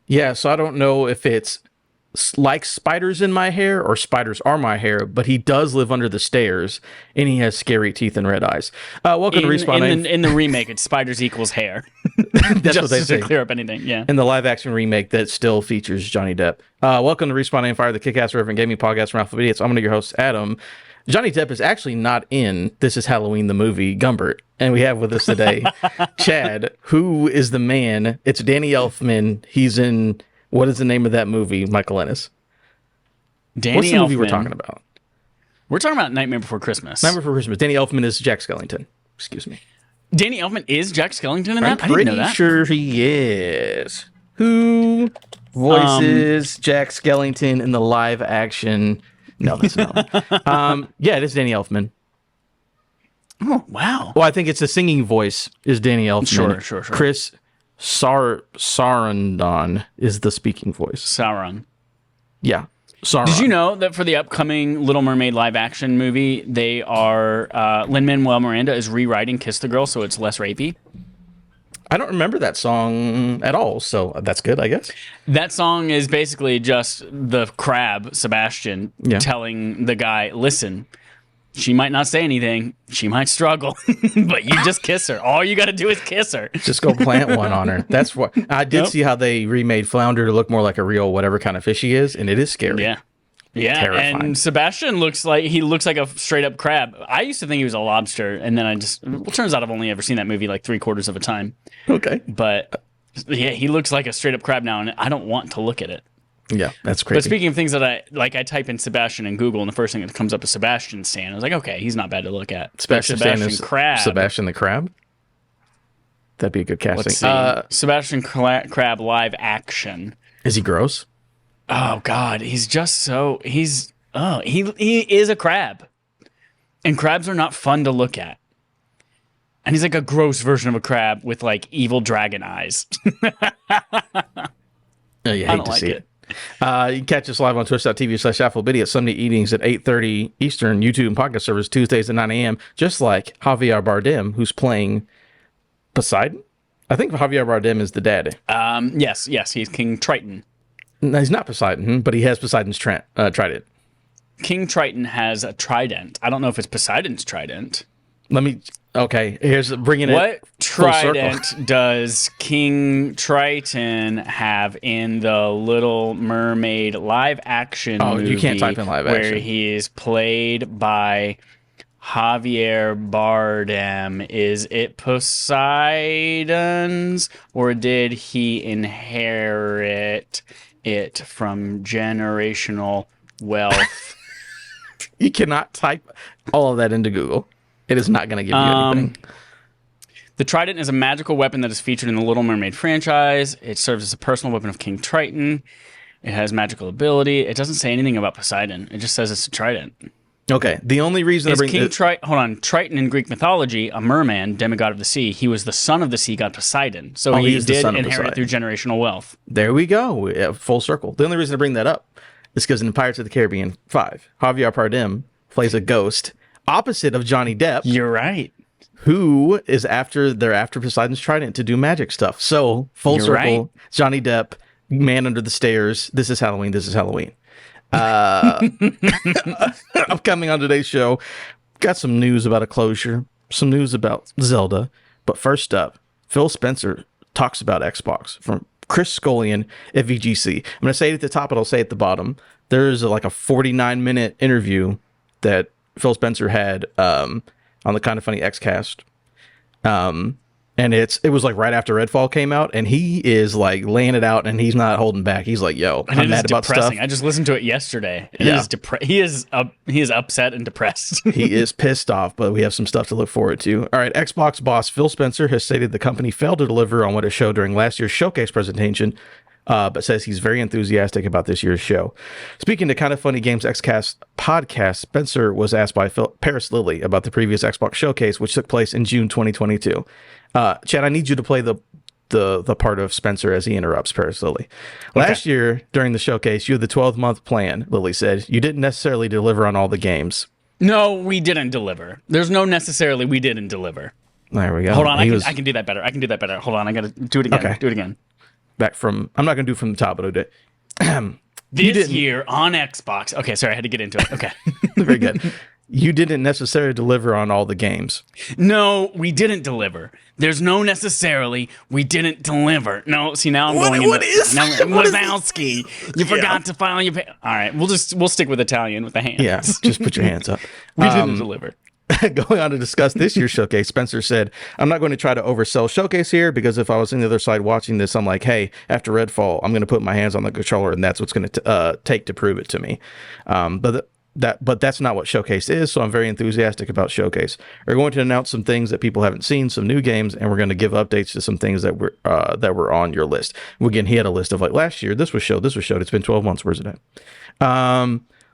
Yeah, so I don't know if it's like spiders in my hair or spiders are my hair, but he does live under the stairs and he has scary teeth and red eyes. Welcome to Respawn. In the remake, it's spiders equals hair. That's just what they say. To clear up anything, yeah. In the live action remake that still features Johnny Depp. Welcome to Respawn and Fire, the kick-ass Reverend Gaming podcast from Alpha Idiots. I'm one of your hosts, Adam. Johnny Depp is actually not in This Is Halloween, the movie, Gumbert. And we have with us today Chad, who is the man. It's Danny Elfman. He's in, what is the name of that movie, Michael Ennis? What's the movie we're talking about? We're talking about Nightmare Before Christmas. Nightmare Before Christmas. Danny Elfman is Jack Skellington. Excuse me. Danny Elfman is Jack Skellington in that? I'm pretty sure he is. Who voices Jack Skellington in the live action... No, that's not. Yeah, it is Danny Elfman. Oh, wow. Well, I think it's the singing voice is Danny Elfman. Sure. Chris Sarandon is the speaking voice. Sauron. Yeah, Sauron. Did you know that for the upcoming Little Mermaid live action movie, they are Lin-Manuel Miranda is rewriting "Kiss the Girl" so it's less rapey? I don't remember that song at all, so that's good, I guess. That song is basically just the crab, Sebastian, telling the guy, listen, she might not say anything, she might struggle, but you just kiss her. All you got to do is kiss her. Just go plant one on her. That's what I did see how they remade Flounder to look more like a real whatever kind of fish he is, and it is scary. Yeah, terrifying. And Sebastian looks like a straight up crab. I used to think he was a lobster, and then turns out I've only ever seen that movie like 3/4 of a time. Okay. But yeah, he looks like a straight up crab now, and I don't want to look at it. Yeah, that's crazy. But speaking of things that I type in Sebastian in Google, and the first thing that comes up is Sebastian Stan. I was like, okay, he's not bad to look at. Sebastian Crab. Sebastian the Crab? That'd be a good casting. Let's see. Sebastian Crab live action. Is he gross? Oh God, he is a crab, and crabs are not fun to look at. And he's like a gross version of a crab with like evil dragon eyes. You hate to see it. You can catch us live on twitch.tv/AppleBiddy Sunday evenings at 8:30 Eastern, YouTube and podcast service Tuesdays at 9 a.m. Just like Javier Bardem, who's playing Poseidon. I think Javier Bardem is the dad. Yes, he's King Triton. No, he's not Poseidon, but he has Poseidon's trident. King Triton has a trident. I don't know if it's Poseidon's trident. Here's bringing it. What trident does King Triton have in the Little Mermaid live action movie? You can't type in live action. Where he is played by Javier Bardem. Is it Poseidon's, or did he inherit it from generational wealth? You cannot type all of that into Google. It is not going to give you anything. The trident is a magical weapon that is featured in the Little Mermaid franchise. It serves as a personal weapon of King Triton. It has magical ability. It doesn't say anything about Poseidon. It just says it's a trident. Okay. The only reason Triton in Greek mythology, a merman, demigod of the sea. He was the son of the sea god Poseidon. So he did inherit through generational wealth. There we go. Yeah, full circle. The only reason I bring that up is because in Pirates of the Caribbean 5, Javier Bardem plays a ghost opposite of Johnny Depp. You're right. Who is after Poseidon's trident to do magic stuff. So full circle, right. Johnny Depp, man under the stairs. This is Halloween. Upcoming on today's show, got some news about a closure, some news about Zelda. But first up, Phil Spencer talks about Xbox from Chris Scullion at VGC. I'm going to say it at the top, and I'll say it at the bottom. There's like a 49-minute interview that Phil Spencer had on the Kind of Funny Xcast. And it was like right after Redfall came out, and he is like laying it out, and he's not holding back. He's like, "Yo, I'm mad about stuff." I just listened to it yesterday. He is upset and depressed. He is pissed off, but we have some stuff to look forward to. All right, Xbox boss Phil Spencer has stated the company failed to deliver on what it showed during last year's showcase presentation, but says he's very enthusiastic about this year's show. Speaking to Kind of Funny Games Xcast podcast, Spencer was asked by Paris Lilly about the previous Xbox showcase, which took place in June 2022. Chad, I need you to play the the part of Spencer as he interrupts Paris Lily. Last year during the showcase, you had the 12-month plan. Lily said you didn't necessarily deliver on all the games. No, we didn't deliver. There's no necessarily we didn't deliver. There we go. Hold on, I can do that better. Hold on, I gotta do it again. Okay. Do it again. Back from. I'm not gonna do it from the top, but I did. This year on Xbox. Okay, sorry, I had to get into it. Okay. Very good. You didn't necessarily deliver on all the games. No, we didn't deliver. There's no necessarily we didn't deliver. No, see now I'm going into Wazowski. You forgot to file your pay. All right, we'll stick with Italian with the hands. Yeah, just put your hands up. We didn't deliver. Going on to discuss this year's showcase, Spencer said, I'm not going to try to oversell showcase here because if I was on the other side watching this, I'm like, hey, after Redfall, I'm going to put my hands on the controller and that's what's going to take to prove it to me. But that's not what Showcase is, so I'm very enthusiastic about Showcase. We're going to announce some things that people haven't seen, some new games, and we're going to give updates to some things that were on your list. Again, he had a list of like last year, this was showed. It's been 12 months. Where's it at?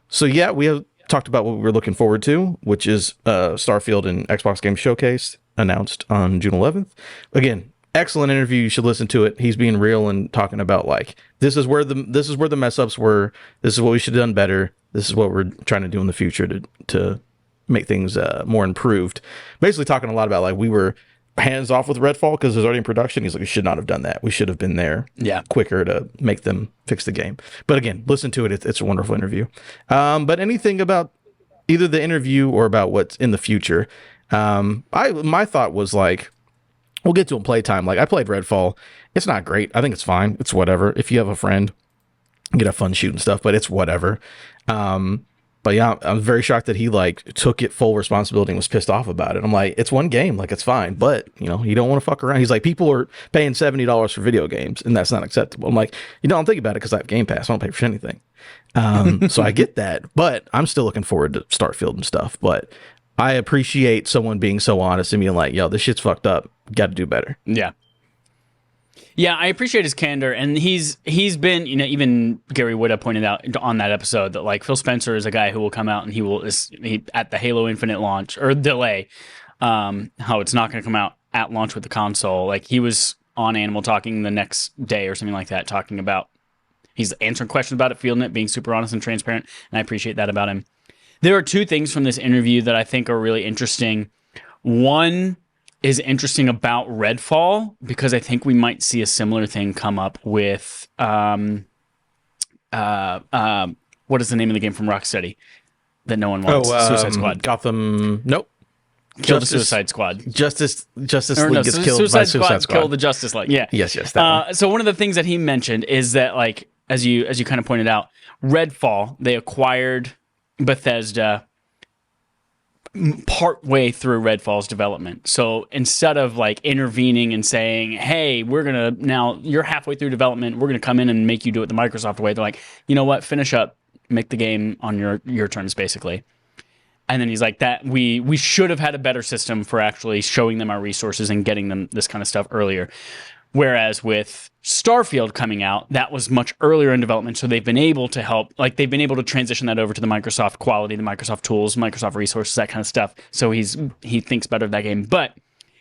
So yeah, we have talked about what we were looking forward to, which is Starfield and Xbox Game Showcase announced on June 11th. Again, excellent interview. You should listen to it. He's being real and talking about like this is where the mess ups were. This is what we should have done better. This is what we're trying to do in the future to make things more improved. Basically talking a lot about like we were hands off with Redfall because it was already in production. He's like, we should not have done that. We should have been there quicker to make them fix the game. But again, listen to it. It's a wonderful interview. But anything about either the interview or about what's in the future, my thought was like, we'll get to in playtime. Like I played Redfall. It's not great. I think it's fine. It's whatever. If you have a friend, you get a fun shooting stuff, but it's whatever. But yeah, I'm very shocked that he like took it full responsibility and was pissed off about it. I'm like, it's one game, like it's fine, but you know, you don't want to fuck around. He's like, people are paying $70 for video games, and that's not acceptable. I'm like, you don't think about it because I have Game Pass. I don't pay for anything. So I get that, but I'm still looking forward to Starfield and stuff. But I appreciate someone being so honest and being like, yo, this shit's fucked up. Got to do better. Yeah. Yeah, I appreciate his candor, and he's been, you know, even Gary Whitta pointed out on that episode that like Phil Spencer is a guy who will come out and he at the Halo Infinite launch or delay, how it's not going to come out at launch with the console. Like he was on Animal Talking the next day or something like that, talking about he's answering questions about it, feeling it, being super honest and transparent, and I appreciate that about him. There are two things from this interview that I think are really interesting. One is interesting about Redfall because I think we might see a similar thing come up with what is the name of the game from Rocksteady that no one wants? Suicide Squad. Gotham. Nope. Kill the Suicide Squad. Justice League gets killed by Suicide Squad. Kill the Justice League. Yeah. Yes. That one. So one of the things that he mentioned is that like as you kind of pointed out, Redfall, they acquired Bethesda part way through Redfall's development. So instead of like intervening and saying, hey, you're halfway through development, we're going to come in and make you do it the Microsoft way. They're like, you know what, finish up, make the game on your terms, basically. And then he's like, that we should have had a better system for actually showing them our resources and getting them this kind of stuff earlier. Whereas with Starfield coming out, that was much earlier in development, so they've been able to help, like they've been able to transition that over to the Microsoft quality, the Microsoft tools, Microsoft resources, that kind of stuff. So he thinks better of that game. But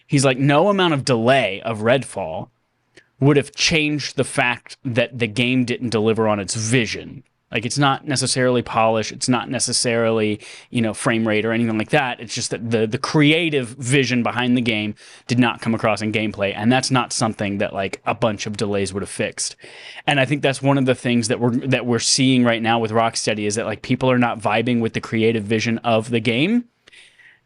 he's like, no amount of delay of Redfall would have changed the fact that the game didn't deliver on its vision. Like it's not necessarily polished, it's not necessarily, frame rate or anything like that. It's just that the creative vision behind the game did not come across in gameplay, and that's not something that like a bunch of delays would have fixed. And I think that's one of the things that we're seeing right now with Rocksteady is that like people are not vibing with the creative vision of the game,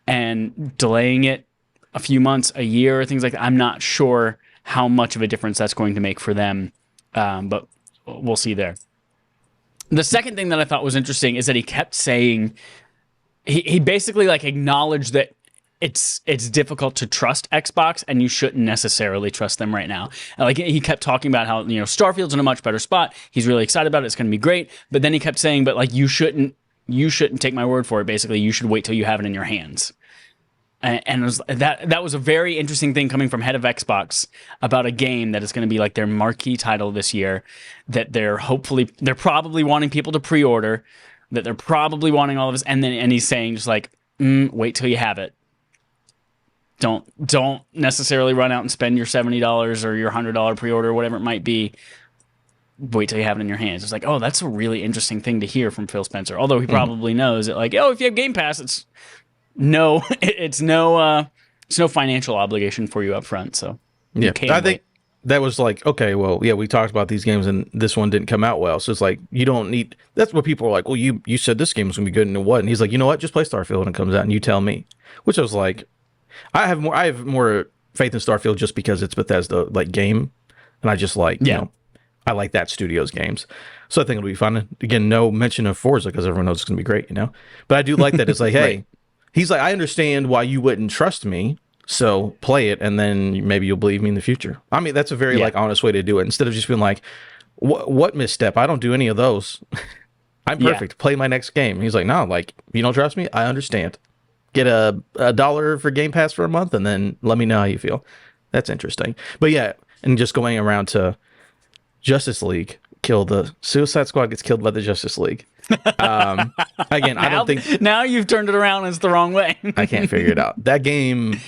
and delaying it a few months, a year, things like that. I'm not sure how much of a difference that's going to make for them, but we'll see there. The second thing that I thought was interesting is that he kept saying, he basically like acknowledged that it's difficult to trust Xbox and you shouldn't necessarily trust them right now. And like he kept talking about how, Starfield's in a much better spot. He's really excited about it. It's going to be great. But then he kept saying, but like you shouldn't take my word for it. Basically, you should wait till you have it in your hands. And it was, that was a very interesting thing coming from head of Xbox about a game that is going to be like their marquee title this year, that they're probably wanting people to pre-order, that they're probably wanting all of this, and he's saying just like, wait till you have it. Don't necessarily run out and spend your $70 or your $100 pre-order, whatever it might be. Wait till you have it in your hands. It's like, oh, that's a really interesting thing to hear from Phil Spencer. Although he probably knows that, like, oh, if you have Game Pass, it's no financial obligation for you up front. So yeah, I think that was like, okay, well, yeah, we talked about these games and this one didn't come out well. So it's like, you don't need, that's what people are like, well, you said this game was going to be good and it wasn't. And he's like, you know what? Just play Starfield when it comes out and you tell me. Which I was like, I have more faith in Starfield just because it's Bethesda like game. And I just like, you know, I like that studio's games. So I think it'll be fun. Again, no mention of Forza because everyone knows it's going to be great, you know? But I do like that it's like, hey, right. He's like, I understand why you wouldn't trust me. So play it, and then maybe you'll believe me in the future. I mean, that's a very like honest way to do it. Instead of just being like, what misstep? I don't do any of those. I'm perfect. Yeah. Play my next game. He's like, no, like, you don't trust me? I understand. Get a $1 for Game Pass for a month, and then let me know how you feel. That's interesting. But yeah, and just going around to Justice League, the Suicide Squad gets killed by the Justice League. Again, I don't think now you've turned it around and it's the wrong way. I can't figure it out. That game,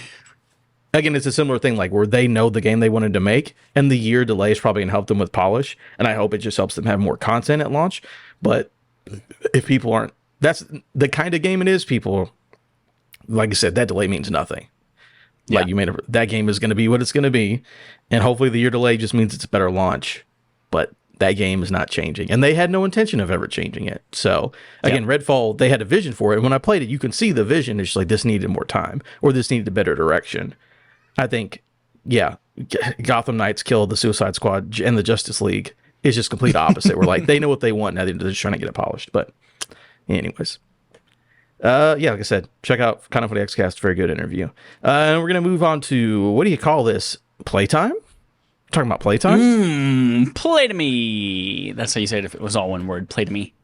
again, it's a similar thing, like where they know the game they wanted to make, and the year delay is probably gonna help them with polish. And I hope it just helps them have more content at launch. But if people aren't, that's the kind of game it is. People, like I said, that delay means nothing. Yeah. Like that game is going to be what it's going to be, and hopefully the year delay just means it's a better launch. But that game is not changing, and they had no intention of ever changing it. So again, Redfall, they had a vision for it, and when I played it, you can see the vision. It's just like, this needed more time, or this needed a better direction. I think, Gotham Knights kill the Suicide Squad, and the Justice League is just complete opposite. We're like, they know what they want, now they're just trying to get it polished. But anyways, like I said, check out Kind of Funny Xcast, very good interview. And we're gonna move on to, what do you call this? Playtime? Talking about playtime? Play to me. That's how you say it if it was all one word. Play to me.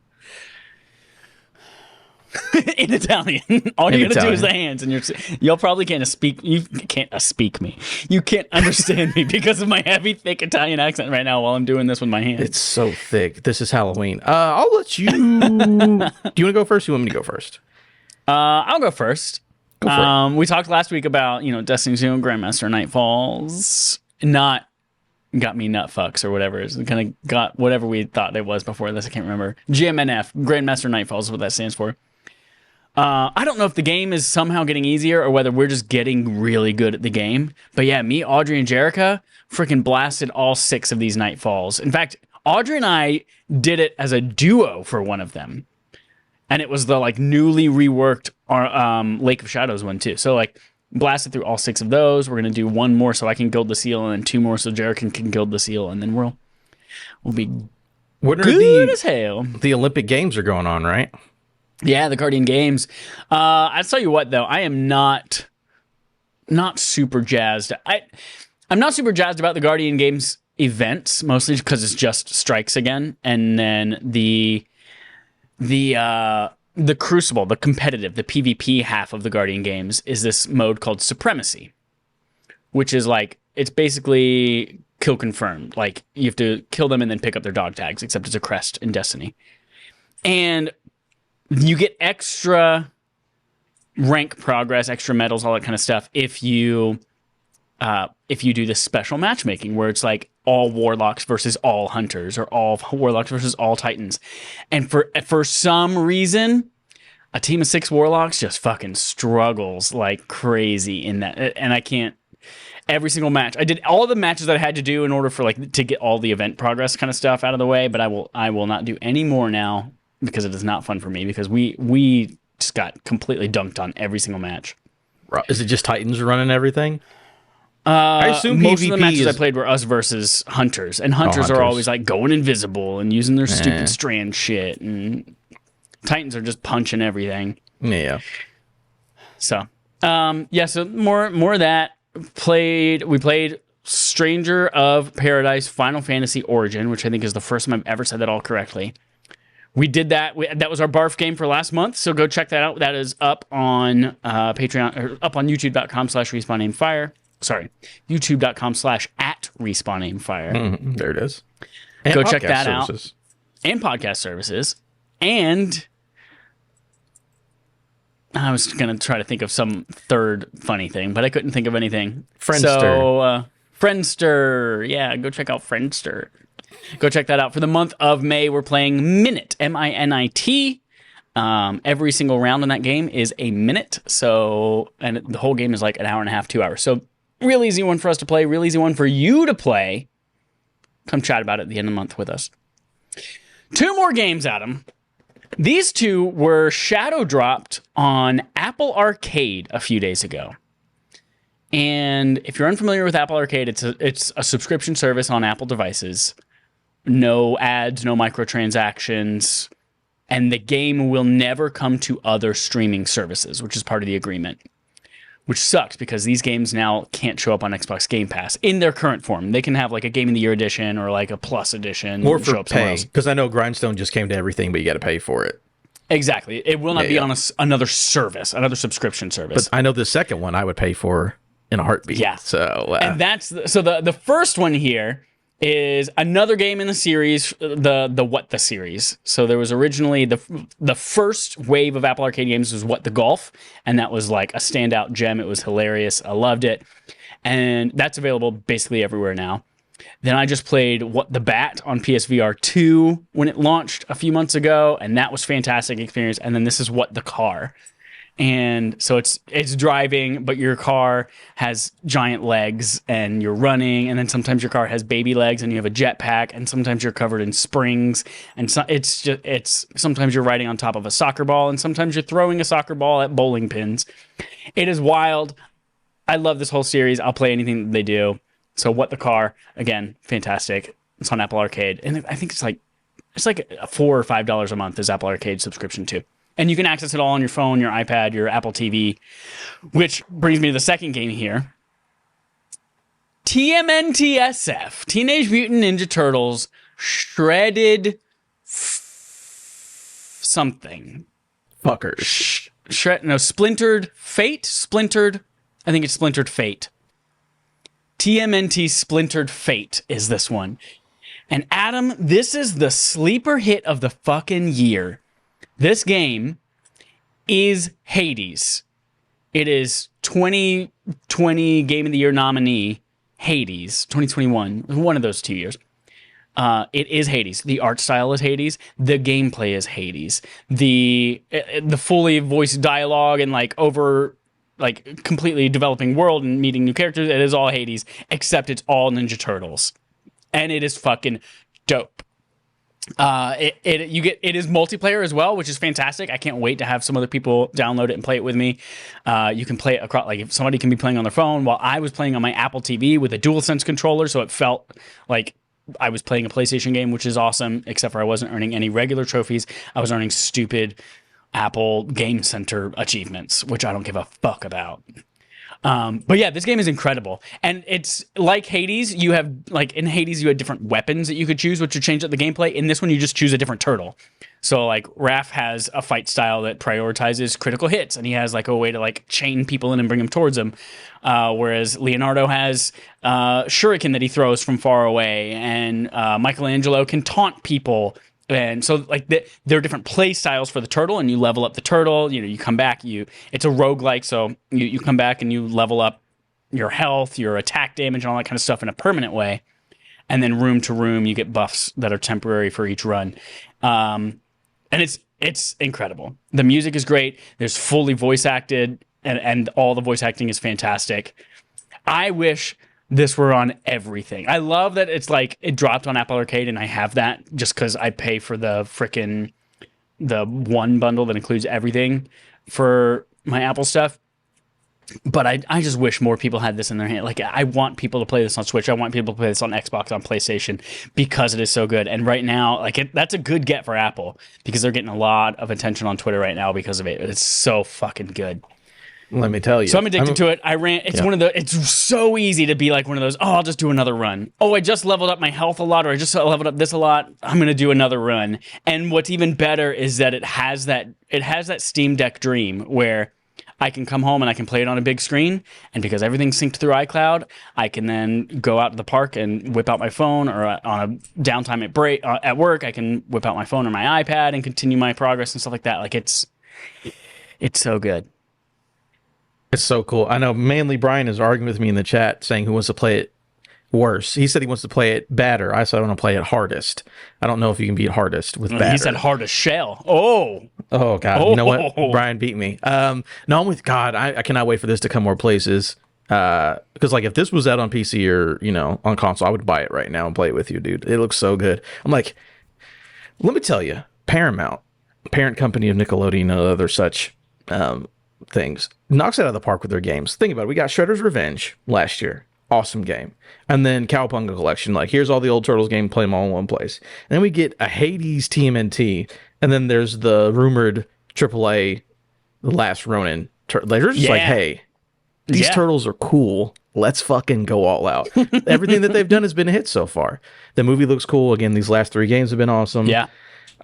In Italian. All you gotta do is the hands, and you'll probably can't speak. You can't speak me. You can't understand me because of my heavy, thick Italian accent right now while I'm doing this with my hands. It's so thick. This is Halloween. I'll let you. Do you want to go first? Or you want me to go first? I'll go first. Go for it. We talked last week about Destiny 2 Grandmaster Nightfalls. Not got me nut fucks or whatever. It's kind of got whatever we thought it was before this. I can't remember. GMNF, Grandmaster Nightfalls is what that stands for. I don't know if the game is somehow getting easier or whether we're just getting really good at the game. But yeah, me, Audrey, and Jerica freaking blasted all 6 of these Nightfalls. In fact, Audrey and I did it as a duo for one of them. And it was the like newly reworked Lake of Shadows one too. So like blasted through all 6 of those. We're gonna do one more so I can guild the seal, and then 2 more so Jerica can guild the seal, and then we'll be good as hell. The Olympic Games are going on, right? Yeah, the Guardian Games. I'll tell you what though, I am not super jazzed. I'm not super jazzed about the Guardian Games events, mostly because it's just strikes again, and then the Crucible, the competitive, the PvP half of the Guardian Games is this mode called Supremacy, which is like, it's basically kill confirmed. Like, you have to kill them and then pick up their dog tags, except it's a crest in Destiny. And you get extra rank progress, extra medals, all that kind of stuff if you do this special matchmaking where it's like all warlocks versus all hunters, or all warlocks versus all titans. And for some reason, a team of 6 warlocks just fucking struggles like crazy in that. And I can't, every single match, I did all the matches that I had to do in order for like to get all the event progress kind of stuff out of the way, but I will not do any more now because it is not fun for me, because we just got completely dunked on every single match. Is it just titans running everything? I assume most of the matches I played were us versus hunters, and hunters are always like going invisible and using their stupid strand shit, and titans are just punching everything. Yeah. So, so more of that. We played Stranger of Paradise Final Fantasy Origin, which I think is the first time I've ever said that all correctly. We did that. That was our barf game for last month, so go check that out. That is up on Patreon, or up on youtube.com/respawnnaimfire. Sorry, youtube.com/@respawnnaimfire. There it is. And go check that out. And podcast services. And I was going to try to think of some third funny thing, but I couldn't think of anything. Friendster. So, Friendster. Yeah, go check out Friendster. Go check that out. For the month of May, we're playing Minute, M-I-N-I-T. Every single round in that game is a minute. So, and the whole game is like an hour and a half, 2 hours. So, real easy one for us to play, real easy one for you to play. Come chat about it at the end of the month with us. 2 more games, Adam. These 2 were shadow dropped on Apple Arcade a few days ago. And if you're unfamiliar with Apple Arcade, it's a subscription service on Apple devices. No ads, no microtransactions, and the game will never come to other streaming services, which is part of the agreement. Which sucks because these games now can't show up on Xbox Game Pass in their current form. They can have like a Game of the Year edition or like a Plus edition. Or for pay, because I know Grindstone just came to everything, but you got to pay for it. Exactly. It will not be on another service, another subscription service. But I know the second one I would pay for in a heartbeat. Yeah. So, and the first one here is another game in the series, the What the series. So there was originally the first wave of Apple Arcade games was What the Golf, and that was like a standout gem. It was hilarious. I loved it. And that's available basically everywhere now. Then I just played What the Bat on PSVR 2 when it launched a few months ago, and that was fantastic experience. And then this is What the Car. And so it's driving, but your car has giant legs and you're running, and then sometimes your car has baby legs and you have a jetpack, and sometimes you're covered in springs, and so it's sometimes you're riding on top of a soccer ball, and sometimes you're throwing a soccer ball at bowling pins. It is wild. I love this whole series. I'll play anything that they do. So What the Car, again, fantastic. It's on Apple Arcade, and I think it's like $4 or $5 a month is Apple Arcade subscription too. And you can access it all on your phone, your iPad, your Apple TV, which brings me to the second game here. TMNT SF, Teenage Mutant Ninja Turtles, Shredded something. Fuckers. Splintered Fate? I think it's Splintered Fate. TMNT Splintered Fate is this one. And Adam, this is the sleeper hit of the fucking year. This game is Hades. It is 2020 Game of the Year nominee, Hades, 2021, one of those 2 years. It is Hades. The art style is Hades. The gameplay is Hades. The fully voiced dialogue and completely developing world and meeting new characters, it is all Hades, except it's all Ninja Turtles. And it is fucking dope. It is multiplayer as well, which is fantastic. I can't wait to have some other people download it and play it with me. You can play it across, like if somebody can be playing on their phone while I was playing on my Apple TV with a DualSense controller, so it felt like I was playing a PlayStation game, which is awesome, except for I wasn't earning any regular trophies. I was earning stupid Apple Game Center achievements, which I don't give a fuck about. But yeah, this game is incredible. And it's like Hades. You have, in Hades, you had different weapons that you could choose, which would change up the gameplay. In this one, you just choose a different turtle. So, RAF has a fight style that prioritizes critical hits, and he has, a way to, chain people in and bring them towards him. Whereas Leonardo has shuriken that he throws from far away, and Michelangelo can taunt people. And so, there are different play styles for the turtle, and you level up the turtle. You come back. It's a roguelike, so you come back and you level up your health, your attack damage, and all that kind of stuff in a permanent way. And then room to room, you get buffs that are temporary for each run. And it's incredible. The music is great. There's fully voice acted, and all the voice acting is fantastic. I wish this were on everything. I love that it's it dropped on Apple Arcade, and I have that just because I pay for the one bundle that includes everything for my Apple stuff. But I just wish more people had this in their hand. I want people to play this on Switch. I want people to play this on Xbox, on PlayStation, because it is so good. And right now, that's a good get for Apple, because they're getting a lot of attention on Twitter right now because of it. It's so fucking good. Let me tell you. So I'm addicted to it. It's so easy to be one of those, I'll just do another run. Oh, I just leveled up my health a lot, or I just leveled up this a lot. I'm going to do another run. And what's even better is that it has that Steam Deck dream where I can come home and I can play it on a big screen. And because everything's synced through iCloud, I can then go out to the park and whip out my phone, or on a downtime at work, I can whip out my phone or my iPad and continue my progress and stuff like that. It's so good. It's so cool. I know mainly Brian is arguing with me in the chat saying who wants to play it worse. He said he wants to play it badder. I said I want to play it hardest. I don't know if you can beat hardest with badder. He said hardest shell. Oh. Oh, God. You know what? Brian beat me. No, I'm with God. I cannot wait for this to come more places. Because like if this was out on PC or, you know, on console, I would buy it right now and play it with you, dude. It looks so good. I'm like, let me tell you, Paramount, parent company of Nickelodeon and other such things, knocks it out of the park with their games. Think about it. We got Shredder's Revenge last year. Awesome game. And then Cowabunga Collection. Like, here's all the old Turtles games, play them all in one place. And then we get a Hades TMNT. And then there's the rumored AAA The Last Ronin. They're just like, hey, these turtles are cool. Let's fucking go all out. Everything that they've done has been a hit so far. The movie looks cool. Again, these last 3 games have been awesome. Yeah.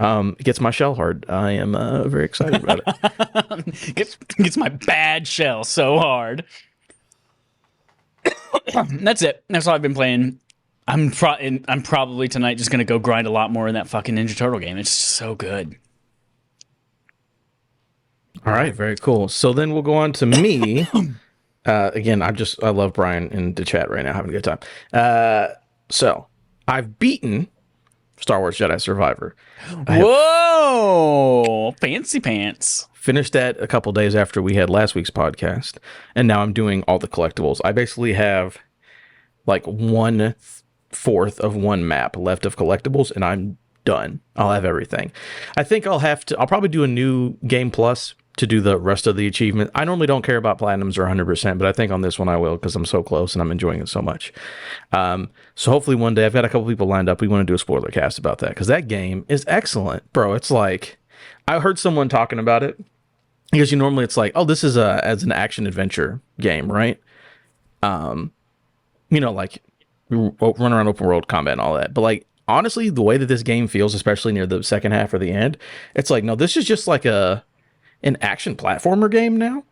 It gets my shell hard. I am very excited about it. gets my bad shell so hard. That's it. That's all I've been playing. I'm probably tonight just gonna go grind a lot more in that fucking Ninja Turtle game. It's so good. All right, very cool. So then we'll go on to me. Again, I love Brian in the chat right now, having a good time. So I've beaten Star Wars Jedi Survivor. Whoa, fancy pants. Finished that a couple days after we had last week's podcast, and now I'm doing all the collectibles. I basically have like 1/4 of one map left of collectibles, and I'm done. I'll have everything. I think I'll probably do a new Game Plus to do the rest of the achievement. I normally don't care about platinums or 100%, but I think on this one I will because I'm so close and I'm enjoying it so much. So hopefully one day, I've got a couple people lined up. We want to do a spoiler cast about that because that game is excellent, bro. It's like, I heard someone talking about it because normally it's like, oh, this is as an action adventure game, right? You know, like run around open world combat and all that. But like, honestly, the way that this game feels, especially near the second half or the end, it's like, no, this is just like an action platformer game now.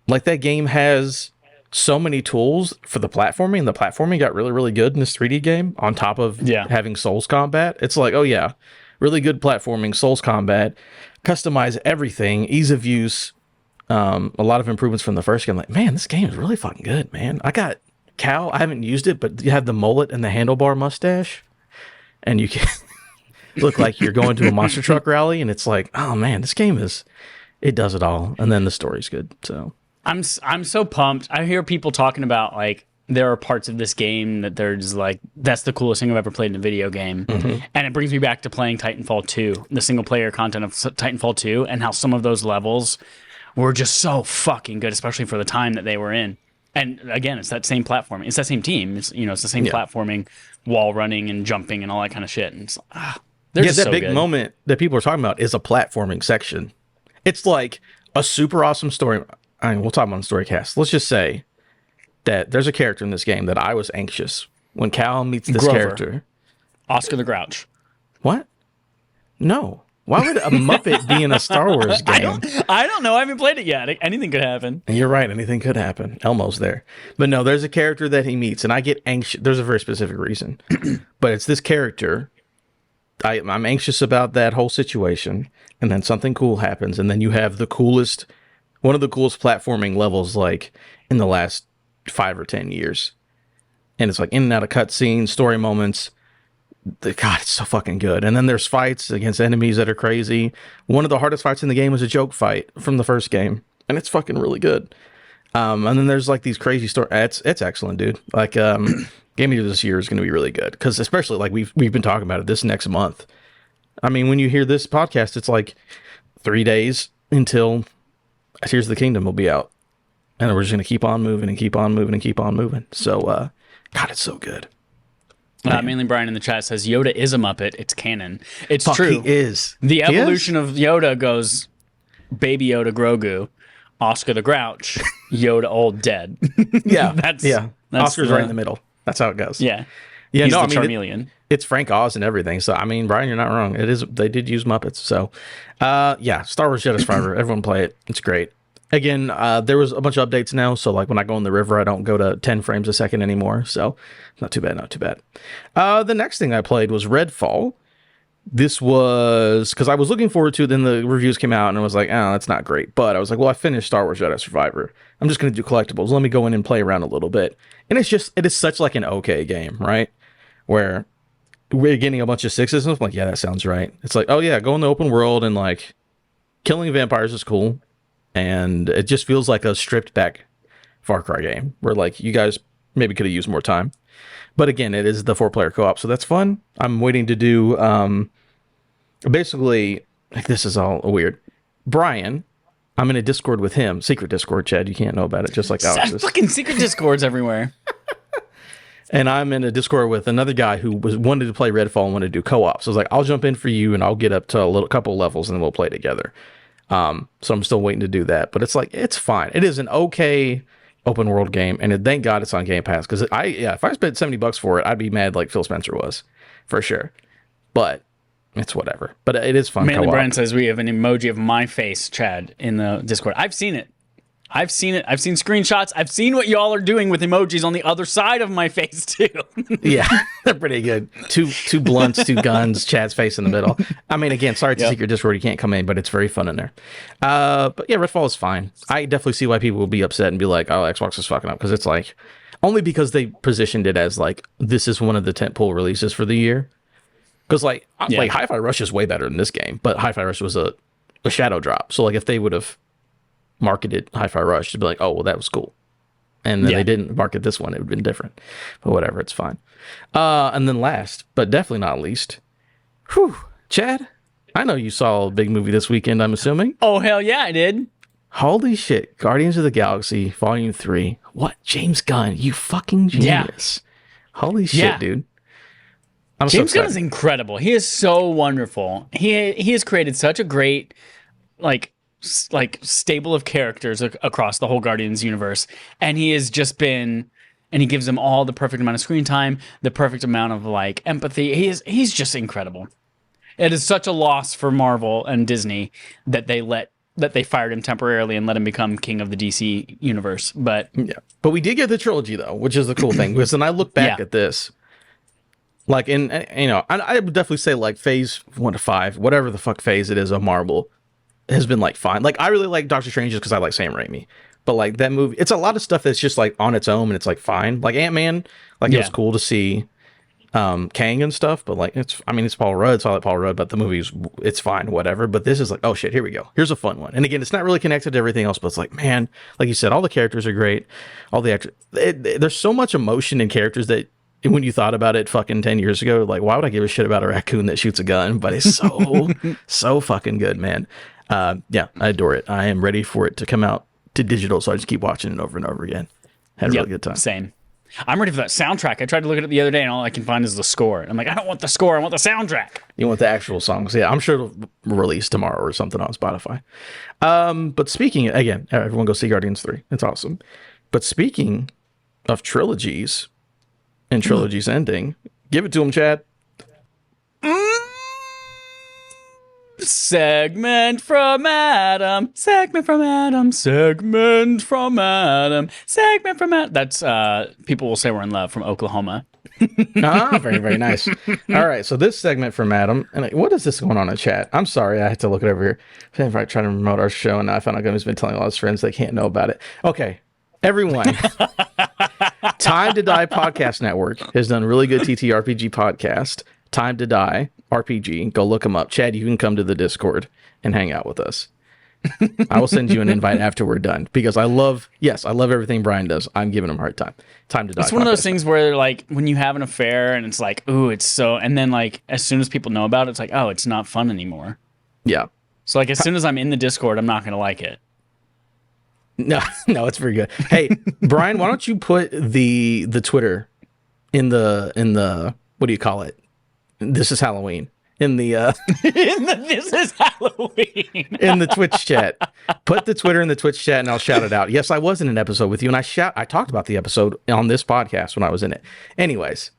Like, that game has so many tools for the platforming, and the platforming got really, really good in this 3D game on top of having Souls combat. It's like, oh yeah, really good platforming, Souls combat, customize everything, ease of use, a lot of improvements from the first game. Like, man, this game is really fucking good, man. I got Cal, I haven't used it, but you have the mullet and the handlebar mustache, and you can look like you're going to a monster truck rally, and it's like, oh man, this game it does it all. And then the story's good. So I'm so pumped. I hear people talking about, like, there are parts of this game that they're just like, that's the coolest thing I've ever played in a video game. Mm-hmm. And it brings me back to playing Titanfall 2, the single player content of Titanfall 2, and how some of those levels were just so fucking good, especially for the time that they were in. And again, it's that same platforming. It's that same team. It's the same platforming, wall running and jumping and all that kind of shit. And it's that big moment that people are talking about is a platforming section. It's like a super awesome story. I mean, we'll talk about the story cast. Let's just say that there's a character in this game that I was anxious when Cal meets this character. Oscar the Grouch. What? No. Why would a Muppet be in a Star Wars game? I don't know. I haven't played it yet. Anything could happen. And you're right. Anything could happen. Elmo's there. But no, there's a character that he meets, and I get anxious. There's a very specific reason. But it's this character. I'm anxious about that whole situation, and then something cool happens, and then you have one of the coolest platforming levels, like, in the last 5 or 10 years. And it's like in and out of cutscenes, story moments. God, it's so fucking good. And then there's fights against enemies that are crazy. One of the hardest fights in the game was a joke fight from the first game, and it's fucking really good. And then there's like these crazy stories. It's excellent, dude. Like, Game of this year is going to be really good because, especially, like, we've been talking about it this next month. I mean, when you hear this podcast, it's like 3 days until Tears of the Kingdom will be out, and we're just going to keep on moving and keep on moving and keep on moving. So, God, it's so good. Mainly Brian in the chat says Yoda is a Muppet. It's canon. It's true. He is. The evolution of Yoda goes Baby Yoda Grogu, Oscar the Grouch, Yoda old dead. That's Oscar's right in the middle. That's how it goes. Yeah. Yeah. He's the Charmeleon. It's Frank Oz and everything. So, I mean, Brian, you're not wrong. It is. They did use Muppets. So, Star Wars Jedi Survivor. Everyone play it. It's great. Again, there was a bunch of updates now. So, like, when I go in the river, I don't go to 10 frames a second anymore. So, not too bad. The next thing I played was Redfall. this was because I was looking forward to it. Then the reviews came out and I was like, oh, that's not great. But I was like, well, I finished Star Wars Jedi Survivor. I'm just going to do collectibles. Let me go in and play around a little bit. And it is such like an okay game, right? Where we're getting a bunch of sixes. And I'm like, yeah, that sounds right. It's like, oh yeah, go in the open world and like killing vampires is cool. And it just feels like a stripped back Far Cry game where like you guys maybe could have used more time. But again, it is the 4-player co-op, so that's fun. I'm waiting to do basically, this is all weird. Brian, I'm in a Discord with him, secret Discord, Chad. You can't know about it, just like Alex is. Fucking secret Discords everywhere. And I'm in a Discord with another guy who wanted to play Redfall and wanted to do co-op. So I was like, I'll jump in for you and I'll get up to a couple levels and then we'll play together. So I'm still waiting to do that, but it's like, it's fine. It is an okay open world game, and thank God it's on Game Pass, because if I spent $70 for it, I'd be mad like Phil Spencer was, for sure. But it's whatever. But it is fun. Manly Brand says we have an emoji of my face, Chad, in the Discord. I've seen it. I've seen screenshots. I've seen what y'all are doing with emojis on the other side of my face too. Yeah, they're pretty good. Two blunts, two guns, Chad's face in the middle. I mean, again, sorry it's a secret Discord, you can't come in, but it's very fun in there. But yeah, Redfall is fine. I definitely see why people will be upset and be like, oh, Xbox is fucking up, because it's like, only because they positioned it as like, this is one of the tentpole releases for the year. Because like Hi-Fi Rush is way better than this game, but Hi-Fi Rush was a shadow drop. So like if they would have marketed Hi-Fi Rush to be like, oh, well, that was cool. And then they didn't market this one, it would have been different. But whatever, it's fine. And then last, but definitely not least, Chad, I know you saw a big movie this weekend, I'm assuming. Oh, hell yeah, I did. Holy shit. Guardians of the Galaxy, Volume 3. What? James Gunn, you fucking genius. Yeah. Holy shit, dude. James Gunn is incredible. He is so wonderful. He has created such a great, like stable of characters across the whole Guardians universe, and he has just been, and he gives them all the perfect amount of screen time, the perfect amount of like empathy. He's just incredible. It is such a loss for Marvel and Disney that they fired him temporarily and let him become king of the DC universe. But we did get the trilogy though, which is the cool thing. Because when I look back at this, like I would definitely say like phase 1 to 5, whatever the fuck phase it is of Marvel, has been like fine. Like I really like Doctor Strange just because I like Sam Raimi, but like that movie, it's a lot of stuff that's just like on its own and it's like fine. Like Ant-Man, like it was cool to see Kang and stuff, but like it's Paul Rudd, so I like Paul Rudd, but the movie's, it's fine, whatever. But this is like, oh shit, here we go, here's a fun one. And again, it's not really connected to everything else, but it's like, man, like you said, all the characters are great, all the actors, there's so much emotion in characters that when you thought about it fucking 10 years ago, like why would I give a shit about a raccoon that shoots a gun? But it's so so fucking good, man. I adore it. I am ready for it to come out to digital, so I just keep watching it over and over again. Had a really good time. Same. I'm ready for that soundtrack. I tried to look at it the other day, and all I can find is the score. I'm like, I don't want the score. I want the soundtrack. You want the actual songs? Yeah, I'm sure it'll release tomorrow or something on Spotify. But speaking, again, everyone go see Guardians 3. It's awesome. But speaking of trilogies and trilogies ending, give it to him, Chad. Segment from Adam. Segment from Adam. Segment from Adam. Segment from Adam. That's People Will Say We're in Love from Oklahoma. Very, very nice. All right, so this segment from Adam, and what is this going on in chat? I'm sorry, I had to look it over here. I'm trying to promote our show, and I found out Gummy's been telling all his friends they can't know about it. Okay, everyone. Time to Die Podcast Network has done a really good TTRPG podcast. Time to Die RPG. Go look them up. Chad, you can come to the Discord and hang out with us. I will send you an invite after we're done, because I love everything Brian does. I'm giving him a hard time. Time to Die. It's one of those things where like when you have an affair and it's like, ooh, it's so, and then like as soon as people know about it, it's like, oh, it's not fun anymore. Yeah. So like as soon as I'm in the Discord, I'm not going to like it. No, it's very good. Hey, Brian, why don't you put the Twitter in the what do you call it? This is Halloween. In the This is Halloween. In the Twitch chat. Put the Twitter in the Twitch chat and I'll shout it out. Yes, I was in an episode with you, and I talked about the episode on this podcast when I was in it. Anyways,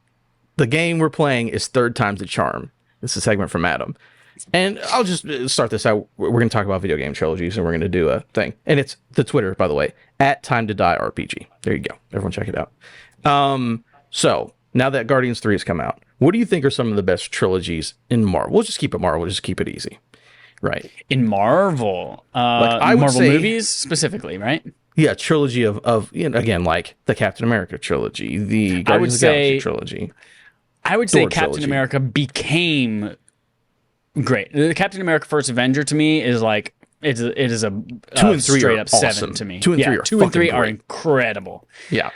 the game we're playing is Third Time's the Charm. This is a segment from Adam. And I'll just start this out. We're going to talk about video game trilogies, and we're going to do a thing. And it's the Twitter, by the way, at Time to Die RPG. There you go. Everyone check it out. So now that Guardians 3 has come out, What do you think are some of the best trilogies in Marvel? We'll just keep it Marvel. We'll just keep it easy. Right. In Marvel, I would Marvel say, movies specifically, right? Yeah, trilogy of again, like the Captain America trilogy, the Guardians of the Galaxy trilogy. I would say Thor Captain trilogy. America became great. The Captain America First Avenger to me is like it is a 2 and 3 straight are up 7 awesome. to me. 2 and 3 are 2 and 3 fucking are great. incredible. Yeah.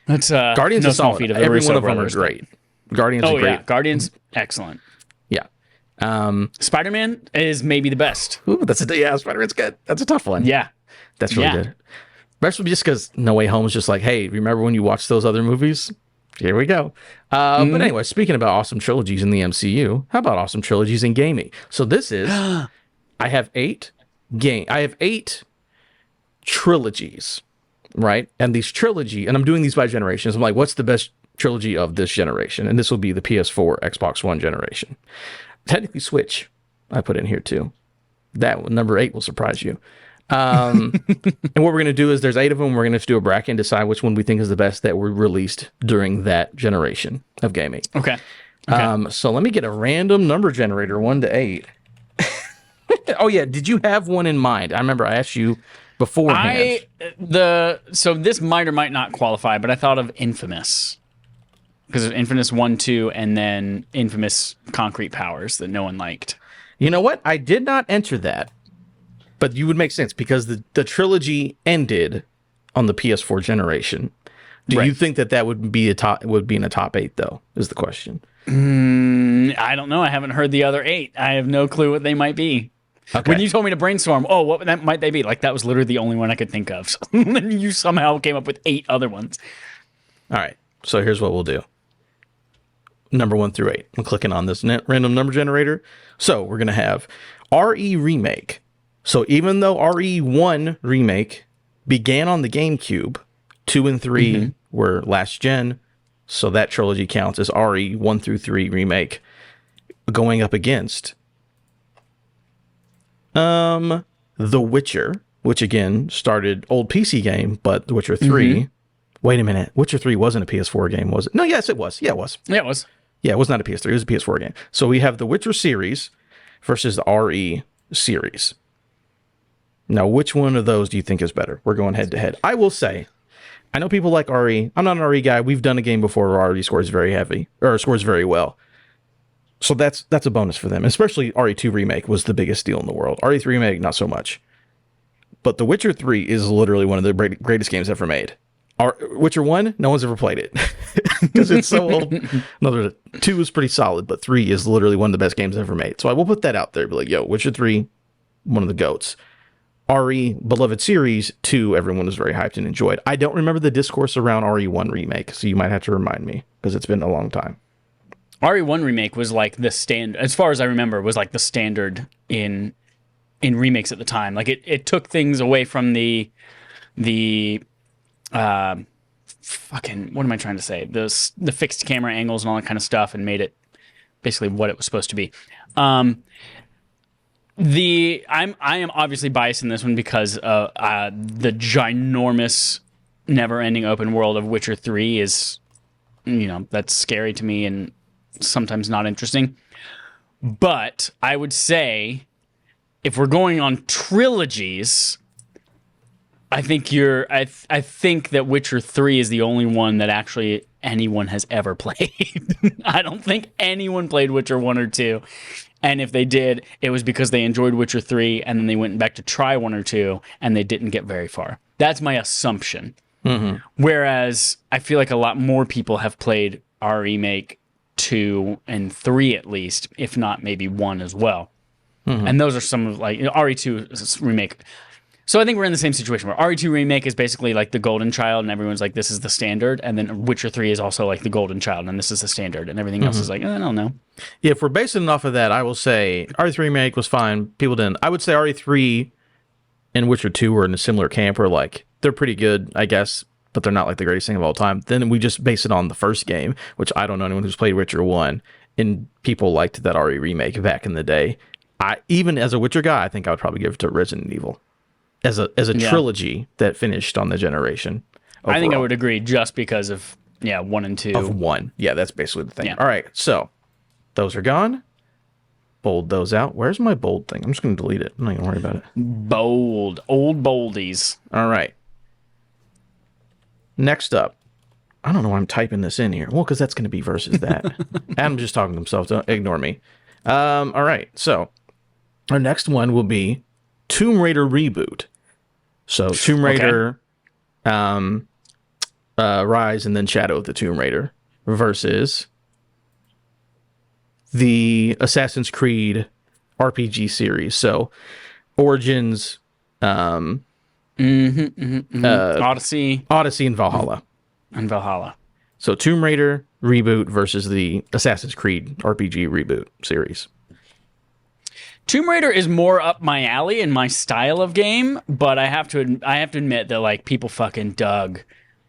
That's Guardians no is small solid. feat of the Every Russo one of them are brothers, great. Guardians are great. Yeah, Guardians excellent. Yeah. Spider-Man is maybe the best. Ooh, Spider-Man's good. That's a tough one. Yeah. That's really good. Especially just because No Way Home is just like, hey, remember when you watched those other movies? Here we go. But anyway, speaking about awesome trilogies in the MCU, how about awesome trilogies in gaming? So this is, I have 8 trilogies, right? And these trilogy, and I'm doing these by generations. I'm like, what's the best trilogy of this generation? And this will be the PS4, Xbox One generation. Technically Switch, I put in here too. That one, number 8 will surprise you. And what we're going to do is there's 8 of them. We're going to do a bracket and decide which one we think is the best that were released during that generation of gaming. Okay. So let me get a random number generator, 1 to 8. Oh yeah, did you have one in mind? I remember I asked you beforehand. So this might or might not qualify, but I thought of Infamous. Because of Infamous 1, 2, and then Infamous Concrete Powers that no one liked. You know what? I did not enter that. But you would make sense because the trilogy ended on the PS4 generation. Do you think that would be in a top 8 though? Is the question. I don't know. I haven't heard the other 8. I have no clue what they might be. Okay. When you told me to brainstorm, what might they be? Like that was literally the only one I could think of. And you somehow came up with 8 other ones. All right. So here's what we'll do. Number 1 through 8. I'm clicking on this random number generator. So we're gonna have RE Remake. So even though RE1 Remake began on the GameCube, 2 and 3 were last gen, so that trilogy counts as RE1 through 3 Remake, going up against The Witcher, which again started old PC game, but The Witcher 3. Wait a minute, Witcher 3 wasn't a PS4 game, was it? No, yes, it was. Yeah, it was. Yeah, it was. Yeah, it was not a PS3. It was a PS4 game. So we have the Witcher series versus the RE series. Now, which one of those do you think is better? We're going head to head. I will say, I know people like RE. I'm not an RE guy. We've done a game before where RE scores very heavy, or scores very well. So that's a bonus for them. Especially RE2 Remake was the biggest deal in the world. RE3 Remake, not so much. But The Witcher 3 is literally one of the greatest games ever made. Witcher 1, no one's ever played it because it's so old. Another 2 is pretty solid, but 3 is literally one of the best games ever made. So I will put that out there. Be like, yo, Witcher 3, one of the GOATs. RE beloved series 2, everyone was very hyped and enjoyed. I don't remember the discourse around RE1 Remake, so you might have to remind me because it's been a long time. RE1 Remake was like the standard, as far as I remember, was like the standard in remakes at the time. Like it took things away from the fucking, what am I trying to say? The fixed camera angles and all that kind of stuff, and made it basically what it was supposed to be. I am obviously biased in this one because the ginormous, never-ending open world of Witcher 3 is, that's scary to me and sometimes not interesting. But I would say, if we're going on trilogies, I think I think that Witcher 3 is the only one that actually anyone has ever played. I don't think anyone played Witcher 1 or 2. And if they did, it was because they enjoyed Witcher 3 and then they went back to try 1 or 2 and they didn't get very far. That's my assumption. Whereas I feel like a lot more people have played Remake 2 and 3 at least, if not maybe 1 as well. And those are some of like RE2 Remake. So I think we're in the same situation where RE2 Remake is basically like the golden child and everyone's like, this is the standard. And then Witcher 3 is also like the golden child and this is the standard. And everything else is like, I don't know. Yeah, if we're basing it off of that, I will say RE3 Remake was fine. People didn't. I would say RE3 and Witcher 2 were in a similar camp where like, they're pretty good, I guess, but they're not like the greatest thing of all time. Then we just base it on the first game, which I don't know anyone who's played Witcher 1. And people liked that RE Remake back in the day. Even as a Witcher guy, I think I would probably give it to Resident Evil. As a trilogy that finished on the generation. Overall. I think I would agree just because of Yeah, 1 and 2. Of 1. Yeah, that's basically the thing. Yeah. All right, so those are gone. Bold those out. Where's my bold thing? I'm just going to delete it. I'm not going to worry about it. Bold. Old boldies. All right. Next up. I don't know why I'm typing this in here. Well, because that's going to be versus that. Adam's just talking to himself. Don't ignore me. All right. So our next one will be Tomb Raider Reboot. So Tomb Raider, Rise, and then Shadow of the Tomb Raider versus the Assassin's Creed RPG series. So Origins, Odyssey. Odyssey, and Valhalla. And Valhalla. So Tomb Raider Reboot versus the Assassin's Creed RPG Reboot series. Tomb Raider is more up my alley in my style of game, but I have to admit that like people fucking dug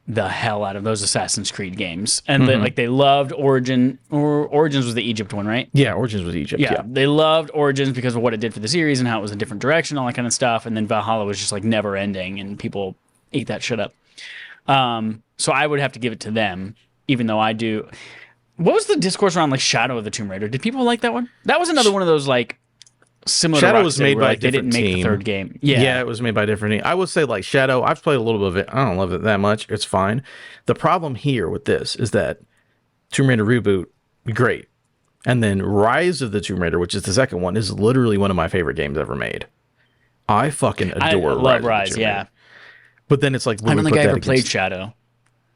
the hell out of those Assassin's Creed games, and they loved Origins was the Egypt one, right? Yeah, Origins was Egypt. Yeah, they loved Origins because of what it did for the series and how it was a different direction, all that kind of stuff. And then Valhalla was just like never ending, and people ate that shit up. So I would have to give it to them, even though I do. What was the discourse around like Shadow of the Tomb Raider? Did people like that one? That was another one of those like similar. Shadow to was made by like, they didn't make the third game. Yeah, it was made by a different team. I would say like Shadow. I've played a little bit of it. I don't love it that much. It's fine. The problem here with this is that Tomb Raider Reboot, great, and then Rise of the Tomb Raider, which is the second one, is literally one of my favorite games ever made. I fucking adore I love Rise. Yeah, but then it's like I don't think I ever played Shadow.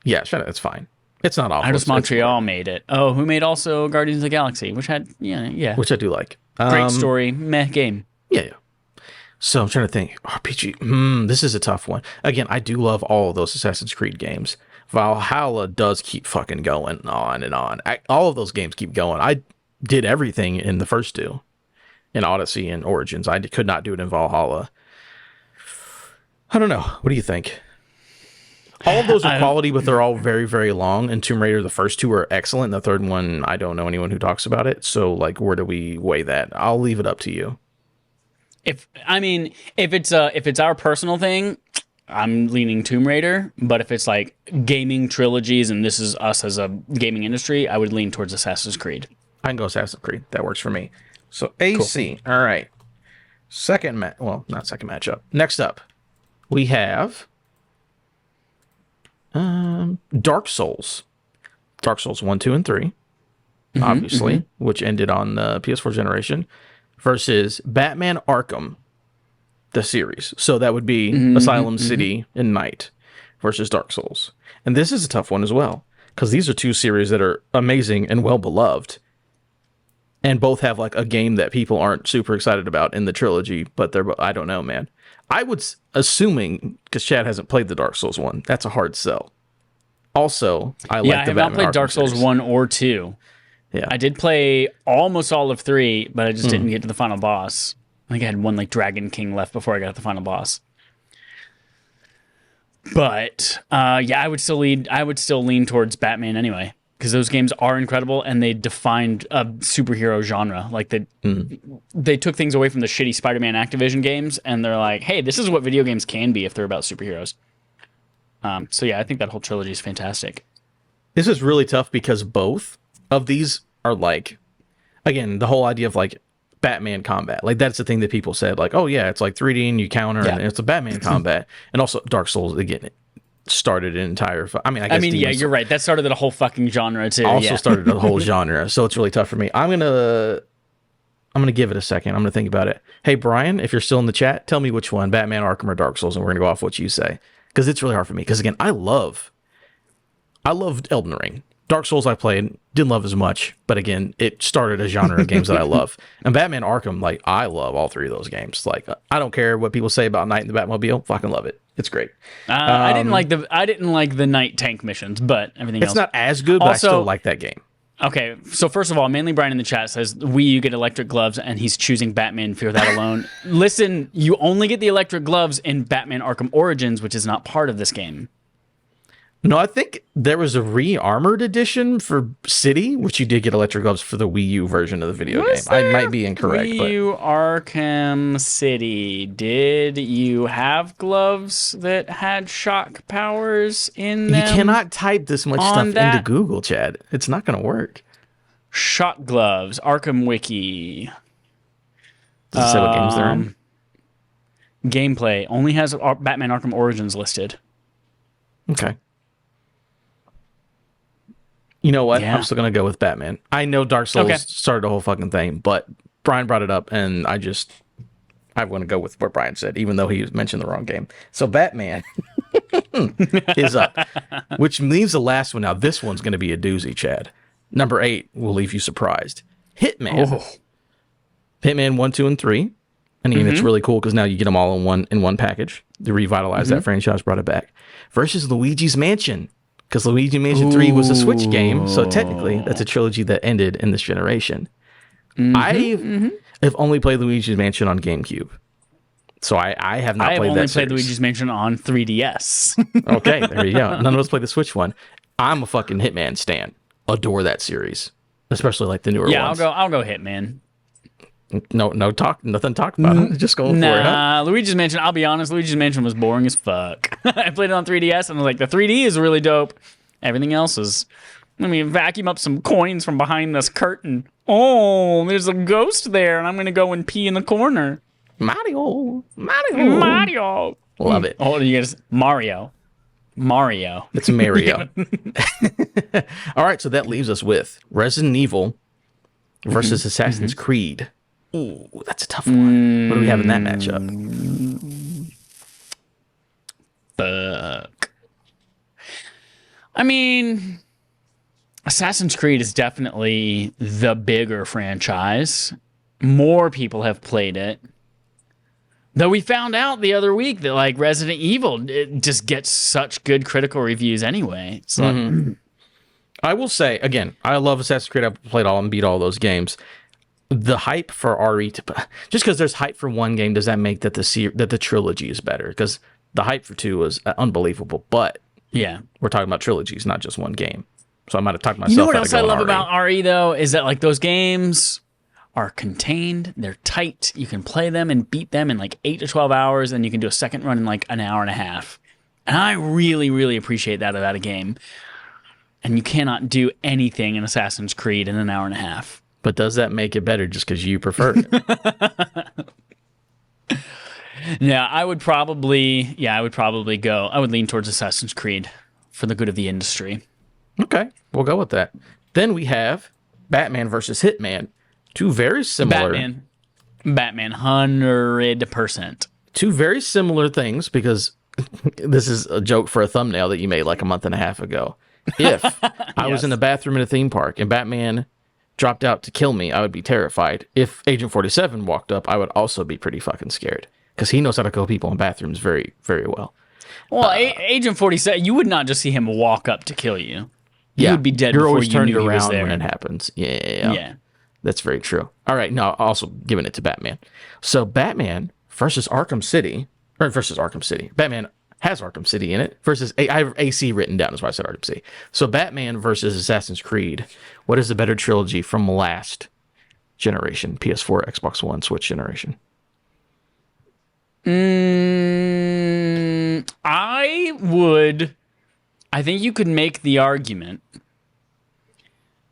Yeah, Shadow. It's fine. It's not awful. Eidos Montreal made it. Oh, who made also Guardians of the Galaxy, which had which I do like. Great story, meh game. Yeah. So I'm trying to think. RPG. This is a tough one. Again, I do love all of those Assassin's Creed games. Valhalla does keep fucking going on and on. All of those games keep going. I did everything in the first two, in Odyssey and Origins. I could not do it in Valhalla. I don't know. What do you think? All of those are quality, but they're all very, very long. And Tomb Raider, the first two are excellent. The third one, I don't know anyone who talks about it. So, like, where do we weigh that? I'll leave it up to you. If it's our personal thing, I'm leaning Tomb Raider. But if it's like gaming trilogies and this is us as a gaming industry, I would lean towards Assassin's Creed. I can go Assassin's Creed. That works for me. So AC. Cool. All right. Not second matchup. Next up, we have Dark Souls. Dark Souls 1, 2, and 3, obviously, which ended on the PS4 generation, versus Batman Arkham, the series. So that would be Asylum City and Night versus Dark Souls. And this is a tough one as well, because these are two series that are amazing and well beloved, and both have like a game that people aren't super excited about in the trilogy, but I don't know, man. I would, assuming, because Chad hasn't played the Dark Souls one, that's a hard sell. Also, I have not played Dark Souls 1 or 2. Yeah. I did play almost all of 3, but I just didn't get to the final boss. I think I had one like Dragon King left before I got to the final boss. But I would still lean towards Batman anyway, because those games are incredible and they defined a superhero genre. Like they took things away from the shitty Spider-Man Activision games, and they're like, hey, this is what video games can be if they're about superheroes. I think that whole trilogy is fantastic. This is really tough because both of these are like, again, the whole idea of like Batman combat. Like that's the thing that people said, like, oh yeah, it's like 3D and you counter and it's a Batman combat. And also Dark Souls, again, it started an entire, you're right. That started a whole fucking genre too. Also started a whole genre. So it's really tough for me. I'm going to give it a second. I'm going to think about it. Hey, Brian, if you're still in the chat, tell me which one, Batman, Arkham, or Dark Souls, and we're going to go off what you say. Because it's really hard for me. Because again, I loved Elden Ring. Dark Souls I played, didn't love as much, but again, it started a genre of games that I love. And Batman Arkham, like, I love all three of those games. Like, I don't care what people say about Night in the Batmobile, fucking love it. It's great. I didn't like the night tank missions, but everything else. It's not as good, but also, I still like that game. Okay, so first of all, Manly Brian in the chat says, you get electric gloves, and he's choosing Batman for that alone. Listen, you only get the electric gloves in Batman Arkham Origins, which is not part of this game. No, I think there was a re-armored edition for City, which you did get electric gloves for the Wii U version of the video game. I might be incorrect, Wii but U Arkham City. Did you have gloves that had shock powers in them? you cannot type this much stuff that? into Google, Chad. It's not going to work. Shock gloves. Arkham Wiki. Does it say what games they're in? Gameplay only has Batman Arkham Origins listed. Okay. You know what? Yeah. I'm still going to go with Batman. I know Dark Souls started the whole fucking thing, but Brian brought it up, and I want to go with what Brian said, even though he mentioned the wrong game. So Batman is up, which leaves the last one. Now, this one's going to be a doozy, Chad. Number 8 will leave you surprised. Hitman. Oh. Hitman 1, 2, and 3. I mean, it's really cool because now you get them all in one package. They revitalized that franchise, brought it back. Versus Luigi's Mansion. Because Luigi Mansion 3 was a Switch game, so technically that's a trilogy that ended in this generation. I have only played Luigi's Mansion on GameCube. So I have not played that I have only series. played Luigi's Mansion on 3DS. Okay, there you go. None of us played the Switch one. I'm a fucking Hitman stan. Adore that series. Especially like the newer ones. I'll go Hitman. Nothing talked about. Just going for it, huh? Luigi's Mansion, I'll be honest, Luigi's Mansion was boring as fuck. I played it on 3DS and I was like, the 3D is really dope. Everything else is, let me vacuum up some coins from behind this curtain. Oh, there's a ghost there and I'm going to go and pee in the corner. Mario. Love it. Oh, you guys, Mario. It's Mario. All right, so that leaves us with Resident Evil versus Assassin's Creed. Ooh, that's a tough one. What do we have in that matchup? Fuck. I mean, Assassin's Creed is definitely the bigger franchise. More people have played it. Though we found out the other week that like Resident Evil it just gets such good critical reviews anyway. So I will say again, I love Assassin's Creed. I've played all and beat all those games. The hype for RE just because there's hype for one game, does that make that the trilogy is better? Because the hype for 2 was unbelievable, but yeah, we're talking about trilogies, not just one game. So I might have talked myself. You know what out else of I going love RE. about RE though is that like those games are contained, they're tight. You can play them and beat them in like 8 to 12 hours, and you can do a second run in like an hour and a half. And I really, really appreciate that about a game. And you cannot do anything in Assassin's Creed in an hour and a half. But does that make it better just because you prefer it? Yeah, I would probably go. I would lean towards Assassin's Creed for the good of the industry. Okay, we'll go with that. Then we have Batman versus Hitman. Two very similar. Batman, 100%. Two very similar things because this is a joke for a thumbnail that you made like a month and a half ago. If I was in the bathroom in a theme park and Batman dropped out to kill me, I would be terrified. If Agent 47 walked up, I would also be pretty fucking scared because he knows how to kill people in bathrooms very, very well. Well, Agent 47, you would not just see him walk up to kill you. You would be dead You're before always you turned knew he was around there. when it happens. Yeah. Yeah. That's very true. All right, now also giving it to Batman. So Batman versus Arkham City, or versus Arkham City. Batman has Arkham City in it versus I have AC written down, is why I said Arkham City. So Batman versus Assassin's Creed. What is the better trilogy from last generation? PS4, Xbox One, Switch generation. I think you could make the argument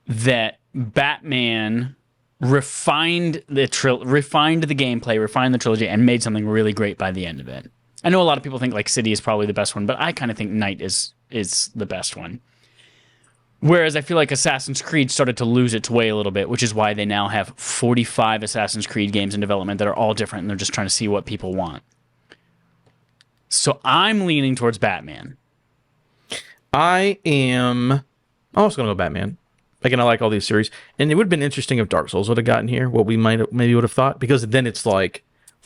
that Batman refined the gameplay, refined the trilogy, and made something really great by the end of it. I know a lot of people think like City is probably the best one, but I kind of think Night is the best one. Whereas I feel like Assassin's Creed started to lose its way a little bit, which is why they now have 45 Assassin's Creed games in development that are all different, and they're just trying to see what people want. So I'm leaning towards Batman. I'm also going to go Batman. Again, I like all these series. And it would have been interesting if Dark Souls would have gotten here, what we maybe would have thought, because then it's like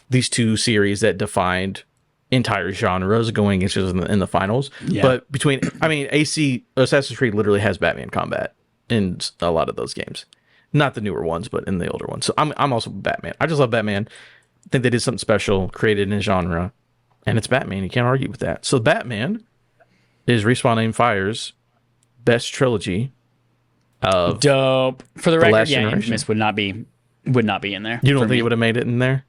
these two series that defined entire genres going into in the finals. Yeah. But Assassin's Creed literally has Batman combat in a lot of those games. Not the newer ones, but in the older ones. So I'm also Batman. I just love Batman. I think they did something special, created in a genre, and it's Batman. You can't argue with that. So Batman is Respawn Aim Fire's best trilogy of dope. For the The record, Last yeah, Generation. Infamous would not be in there. You don't for think me. it would have made it in there?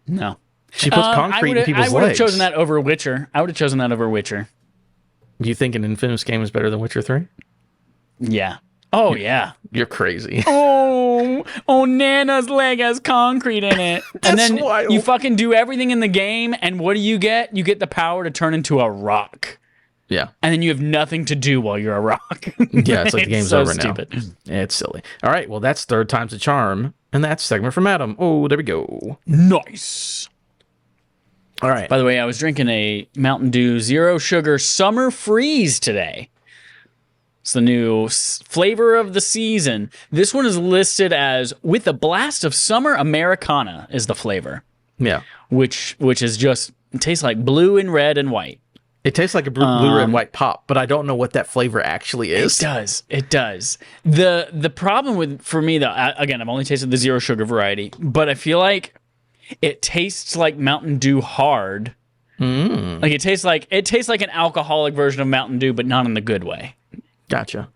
No. She puts concrete in people's I would have legs. chosen that over Witcher. You think an Infamous game is better than Witcher 3? Yeah. Oh, yeah. You're crazy. Oh, Nana's leg has concrete in it. And That's then wild. you fucking do everything in the game, and what do you get? You get the power to turn into a rock. Yeah. And then you have nothing to do while you're a rock. Yeah, it's like the game's so over stupid. now. It's silly. All right, well, that's third time's a charm, and that's segment from Adam. Oh, there we go. Nice. All right. By the way, I was drinking a Mountain Dew Zero Sugar Summer Freeze today. It's the new flavor of the season. This one is listed as with a blast of summer Americana is the flavor, Yeah. which is just, it tastes like blue and red and white. It tastes like a blue red white pop, but I don't know what that flavor actually is. It does. The problem for me though, again, I've only tasted the zero sugar variety, but I feel like it tastes like Mountain Dew hard. Like it tastes like an alcoholic version of Mountain Dew, but not in the good way. Gotcha.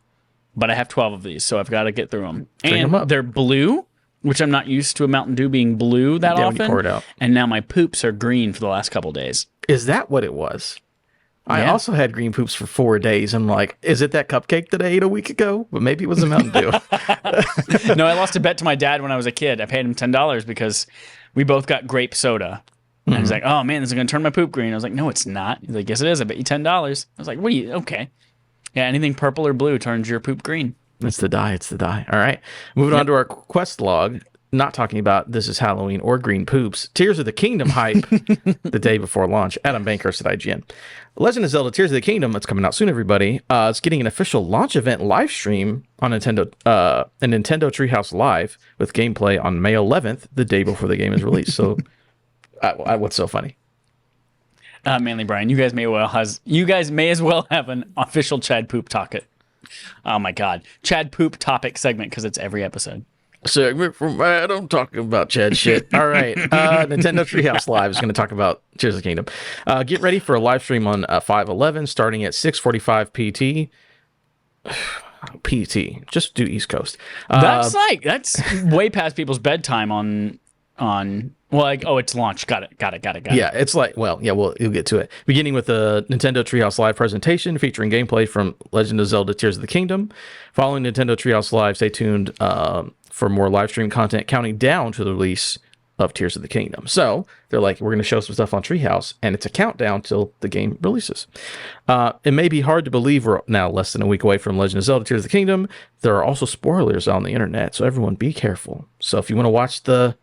But I have 12 of these, so I've got to get through them. Drink And 'em up. they're blue, which I'm not used to a Mountain Dew being blue that Yeah, when you often. pour it out. And now my poops are green for the last couple days. Is that what it was? I Yeah. also had green poops for 4 days. I'm like, is it that cupcake that I ate a week ago? But maybe it was a Mountain Dew. No, I lost a bet to my dad when I was a kid. I paid him $10 because we both got grape soda. And he's like, oh man, this is going to turn my poop green. I was like, no, it's not. He's like, yes, it is. I bet you $10. I was like, what are you? Okay. Yeah, anything purple or blue turns your poop green. It's the dye. All right. Moving on to our quest log. Not talking about This Is Halloween or Green Poops. Tears of the Kingdom hype the day before launch. Adam Bankhurst at IGN. Legend of Zelda Tears of the Kingdom, it's coming out soon, everybody. It's getting an official launch event live stream on Nintendo Treehouse Live with gameplay on May 11th, the day before the game is released. So, what's so funny? Manly Brian, you guys may as well have an official Chad Poop topic. Oh my God, Chad Poop topic segment because it's every episode. Segment from Adam talking about Chad shit. All right. Nintendo Treehouse Live is going to talk about Tears of the Kingdom. Get ready for a live stream on 5/11 starting at 6:45 PT. PT. Just do East Coast. That's way past people's bedtime on. Well, like, oh, it's launch. Got it. Yeah, it's like, well, you'll get to it. Beginning with the Nintendo Treehouse Live presentation featuring gameplay from Legend of Zelda Tears of the Kingdom. Following Nintendo Treehouse Live, stay tuned for more live stream content counting down to the release of Tears of the Kingdom. So they're like, we're going to show some stuff on Treehouse, and it's a countdown till the game releases. It may be hard to believe we're now less than a week away from Legend of Zelda Tears of the Kingdom. There are also spoilers on the internet, so everyone be careful. So if you want to watch the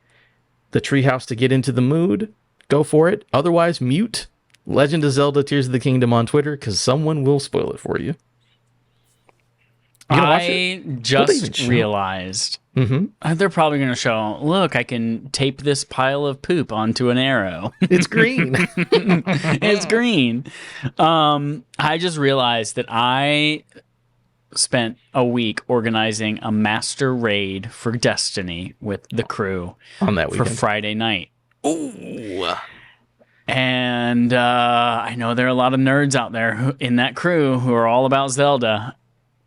Treehouse to get into the mood, go for it. Otherwise, mute Legend of Zelda Tears of the Kingdom on Twitter because someone will spoil it for you. I just realized they're probably going to show, look, I can tape this pile of poop onto an arrow. It's green. It's green. I just realized that I spent a week organizing a master raid for Destiny with the crew On that for weekend. Friday night. Ooh. And I know there are a lot of nerds out there in that crew who are all about Zelda,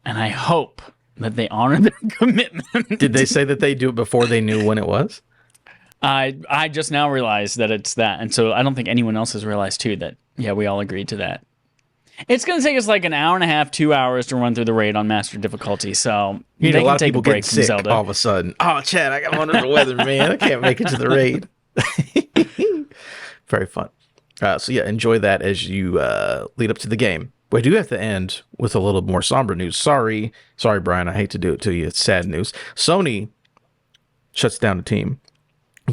and I hope that they honor their commitment. Did they say that they do it before they knew when it was? I just now realized that it's that, and so I don't think anyone else has realized too that, yeah, we all agreed to that. It's going to take us like an hour and a half, 2 hours to run through the raid on Master difficulty, so You they know, a lot can of take people a break get from sick Zelda. all of a sudden. Oh, Chad, I got under the weather, man. I can't make it to the raid. Very fun. So yeah, enjoy that as you lead up to the game. We do have to end with a little more somber news. Sorry, Brian. I hate to do it to you. It's sad news. Sony shuts down the team.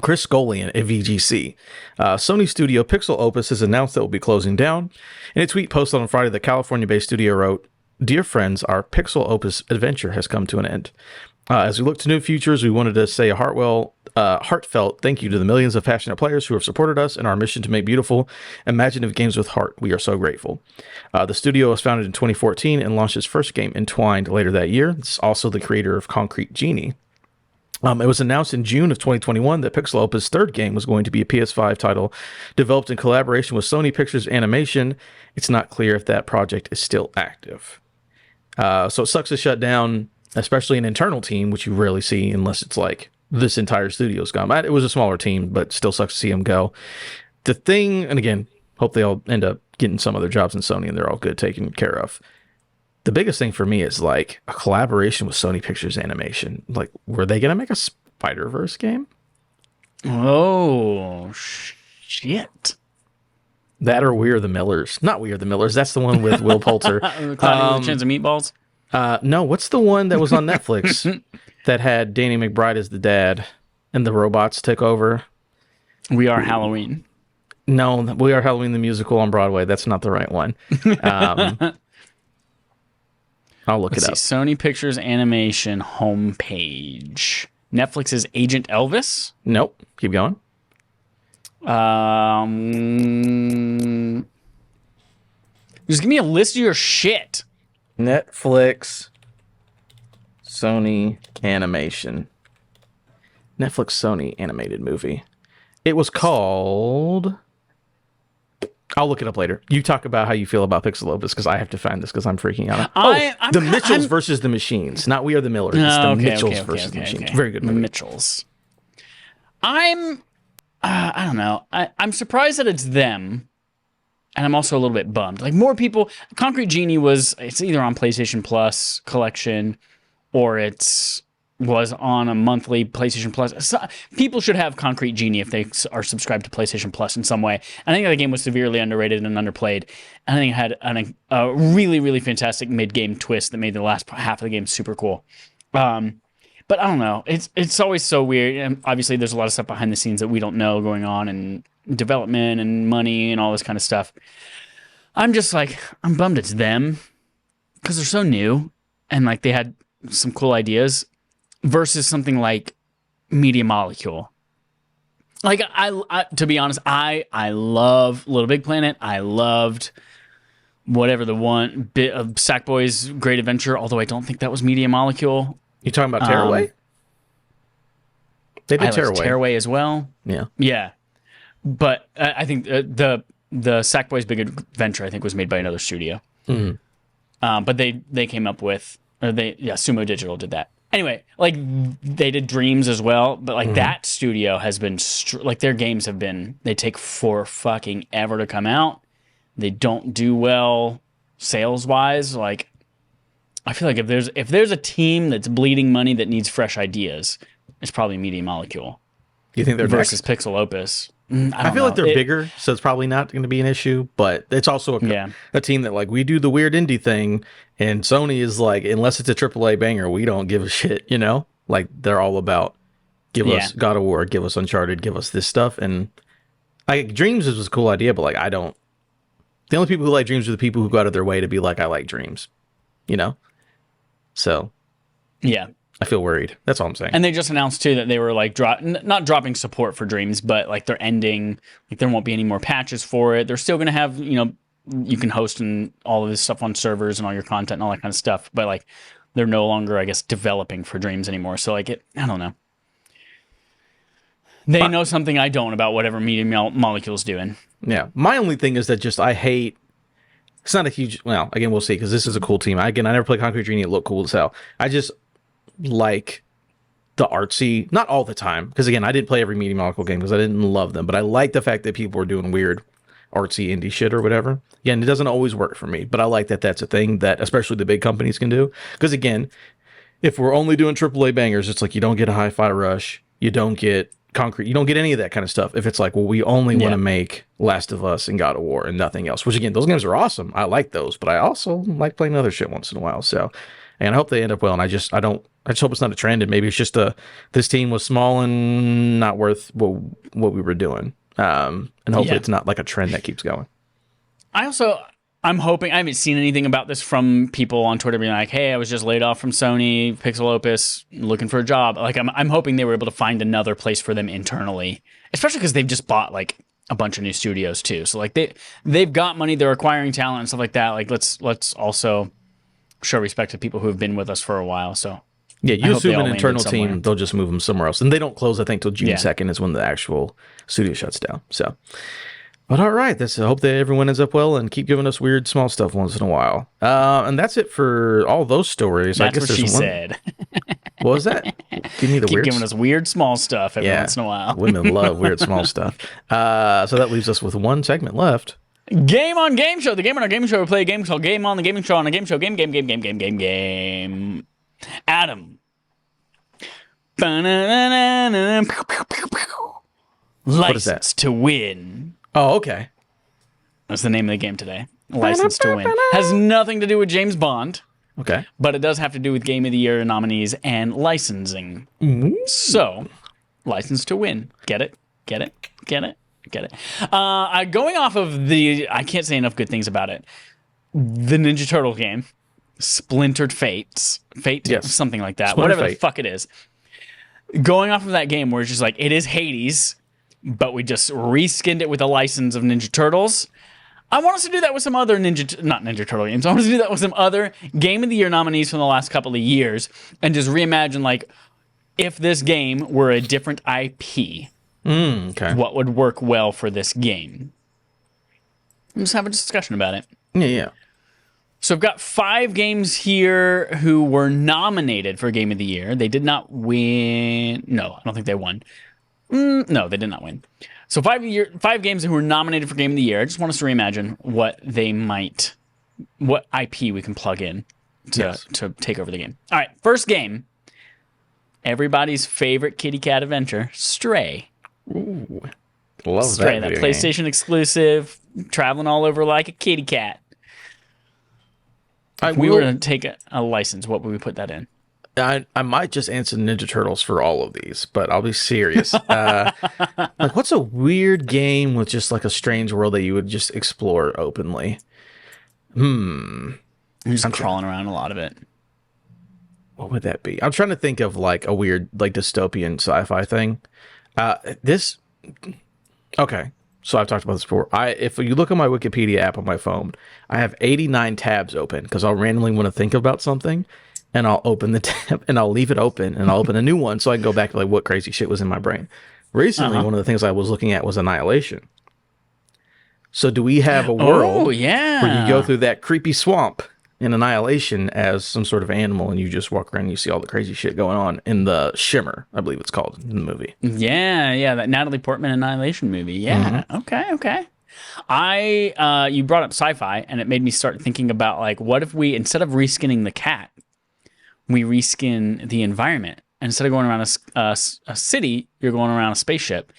Chris Scolian at VGC. Sony studio Pixel Opus has announced that it will be closing down. In a tweet posted on Friday, the California-based studio wrote, "Dear friends, our Pixel Opus adventure has come to an end. As we look to new futures, we wanted to say a heartfelt thank you to the millions of passionate players who have supported us in our mission to make beautiful, imaginative games with heart. We are so grateful." The studio was founded in 2014 and launched its first game, Entwined, later that year. It's also the creator of Concrete Genie. It was announced in June of 2021 that Pixel Opus' third game was going to be a PS5 title developed in collaboration with Sony Pictures Animation. It's not clear if that project is still active. So it sucks to shut down, especially an internal team, which you rarely see unless it's like this entire studio's gone. It was a smaller team, but still sucks to see them go. The thing, and again, hope they all end up getting some other jobs in Sony and they're all good taken care of. The biggest thing for me is like a collaboration with Sony Pictures Animation. Like, were they going to make a Spider-Verse game? Oh, shit. That or We Are the Millers. Not We Are the Millers. That's the one with Will Poulter. Cloudy with a Chance of Meatballs? No, what's the one that was on Netflix that had Danny McBride as the dad and the robots took over? We Are Halloween. No, We Are Halloween the musical on Broadway. That's not the right one. I'll look it up. Sony Pictures Animation homepage. Netflix's Agent Elvis? Nope. Keep going. Just give me a list of your shit. Netflix, Sony Animation. Netflix Sony animated movie. It was called... I'll look it up later. You talk about how you feel about Pixel Opus because I have to find this because I'm freaking out. The Mitchells versus the Machines. Not We Are the Millers. It's the Mitchells versus the Machines. Very good movie. Mitchells. I don't know. I'm surprised that it's them. And I'm also a little bit bummed. Like, more people... Concrete Genie it's either on PlayStation Plus collection or was on a monthly PlayStation Plus. So, people should have Concrete Genie if they are subscribed to PlayStation Plus in some way. I think the game was severely underrated and underplayed. And I think it had a really, really fantastic mid-game twist that made the last half of the game super cool. But I don't know. It's always so weird. And obviously, there's a lot of stuff behind the scenes that we don't know going on, and development and money and all this kind of stuff. I'm just like, I'm bummed it's them because they're so new and like they had some cool ideas. Versus something like Media Molecule. Like, I to be honest, I love Little Big Planet. I loved whatever the one bit of Sackboy's Great Adventure, although I don't think that was Media Molecule. You talking about Tearaway? They did Tearaway. Tearaway as well. Yeah. Yeah. But I think the Sackboy's Big Adventure, I think, was made by another studio. Mm-hmm. But they came up with, Sumo Digital did that. Anyway, like, they did Dreams as well, but like that studio has been like, their games have been, they take for fucking ever to come out. They don't do well sales wise. Like, I feel like if there's a team that's bleeding money that needs fresh ideas, it's probably Media Molecule. You think they're versus Pixel Opus? I feel like they're bigger, so it's probably not going to be an issue, but it's also a team that, like, we do the weird indie thing, and Sony is like, unless it's a AAA banger, we don't give a shit, you know? Like, they're all about, give us God of War, give us Uncharted, give us this stuff, and Dreams was a cool idea, but, like, the only people who like Dreams are the people who go out of their way to be like, I like Dreams, you know? So, yeah. I feel worried. That's all I'm saying. And they just announced too that they were like not dropping support for Dreams, but like they're ending. Like, there won't be any more patches for it. They're still going to have, you can host and all of this stuff on servers and all your content and all that kind of stuff. But like, they're no longer, I guess, developing for Dreams anymore. So like, I don't know. They know something I don't about whatever Media Molecule's doing. Yeah. My only thing is that just I hate. It's not a huge. Well, again, we'll see because this is a cool team. I never played Concrete Genie. It looked cool as hell. I just like the artsy, not all the time, because again, I didn't play every Media Molecule game because I didn't love them, but I like the fact that people were doing weird artsy indie shit or whatever. Again, it doesn't always work for me, but I like that that's a thing that especially the big companies can do, because again, if we're only doing AAA bangers, it's like you don't get a Hi-Fi Rush, you don't get Concrete, you don't get any of that kind of stuff. If it's like, well, we only want to make Last of Us and God of War and nothing else, which again, those games are awesome. I like those, but I also like playing other shit once in a while. So, and I hope they end up well. And I just hope it's not a trend, and maybe it's just this team was small and not worth what we were doing. And hopefully it's not like a trend that keeps going. I'm hoping, I haven't seen anything about this from people on Twitter being like, hey, I was just laid off from Sony, Pixel Opus, looking for a job. Like, I'm hoping they were able to find another place for them internally, especially because they've just bought like a bunch of new studios too. So like they've got money, they're acquiring talent and stuff like that. Like, let's also show respect to people who have been with us for a while. So Yeah, you hope assume they all an landed internal somewhere. team, they'll just move them somewhere else. And they don't close, I think, till June Yeah. 2nd is when the actual studio shuts down. So, but all right, I hope that everyone ends up well and keep giving us weird small stuff once in a while. And that's it for all those stories. That's I guess what she there's one. said. What was that? Give me the Keep weird giving us weird small stuff every once in a while. Women love weird small stuff. So that leaves us with one segment left. Game on Game Show. The Game on our Game Show. We play a game called Game on the Gaming Show on a game show. Game. Adam. License to Win. Oh, okay. That's the name of the game today. License to Win. Has nothing to do with James Bond, Okay. but it does have to do with Game of the Year nominees and licensing. So, License to Win. Get it? Going off of I can't say enough good things about it. The Ninja Turtle game, Splintered Fate, Yes. something like that, Splinter whatever Fate. the fuck it is. Going off of that game where it's just like, it is Hades, but we just reskinned it with a license of Ninja Turtles. I want us to do that with some other not Ninja Turtle games. I want us to do that with some other Game of the Year nominees from the last couple of years and just reimagine, like, if this game were a different IP, Okay. what would work well for this game? Just have a discussion about it. Yeah. So I've got 5 games here who were nominated for Game of the Year. They did not win. No, I don't think they won. No, they did not win. So 5 games who were nominated for Game of the Year. I just want us to reimagine what IP we can plug in to take over the game. All right, first game. Everybody's favorite kitty cat adventure, Stray. Ooh. Love Stray, that video game. PlayStation exclusive, traveling all over like a kitty cat. If we were to take a license, what would we put that in? I might just answer Ninja Turtles for all of these, but I'll be serious. Like, what's a weird game with just like a strange world that you would just explore openly? I'm just crawling around a lot of it. What would that be? I'm trying to think of like a weird, like dystopian sci-fi thing. Okay. So I've talked about this before. If you look at my Wikipedia app on my phone, I have 89 tabs open because I'll randomly want to think about something, and I'll open the tab and I'll leave it open and I'll open a new one so I can go back to like what crazy shit was in my brain. Recently, one of the things I was looking at was Annihilation. So do we have a world where you go through that creepy swamp in Annihilation as some sort of animal and you just walk around and you see all the crazy shit going on in the Shimmer, I believe it's called in the movie. Yeah, that Natalie Portman Annihilation movie. Yeah, okay. You brought up sci-fi, and it made me start thinking about, like, what if we, instead of reskinning the cat, we reskin the environment? And instead of going around a city, you're going around a spaceship,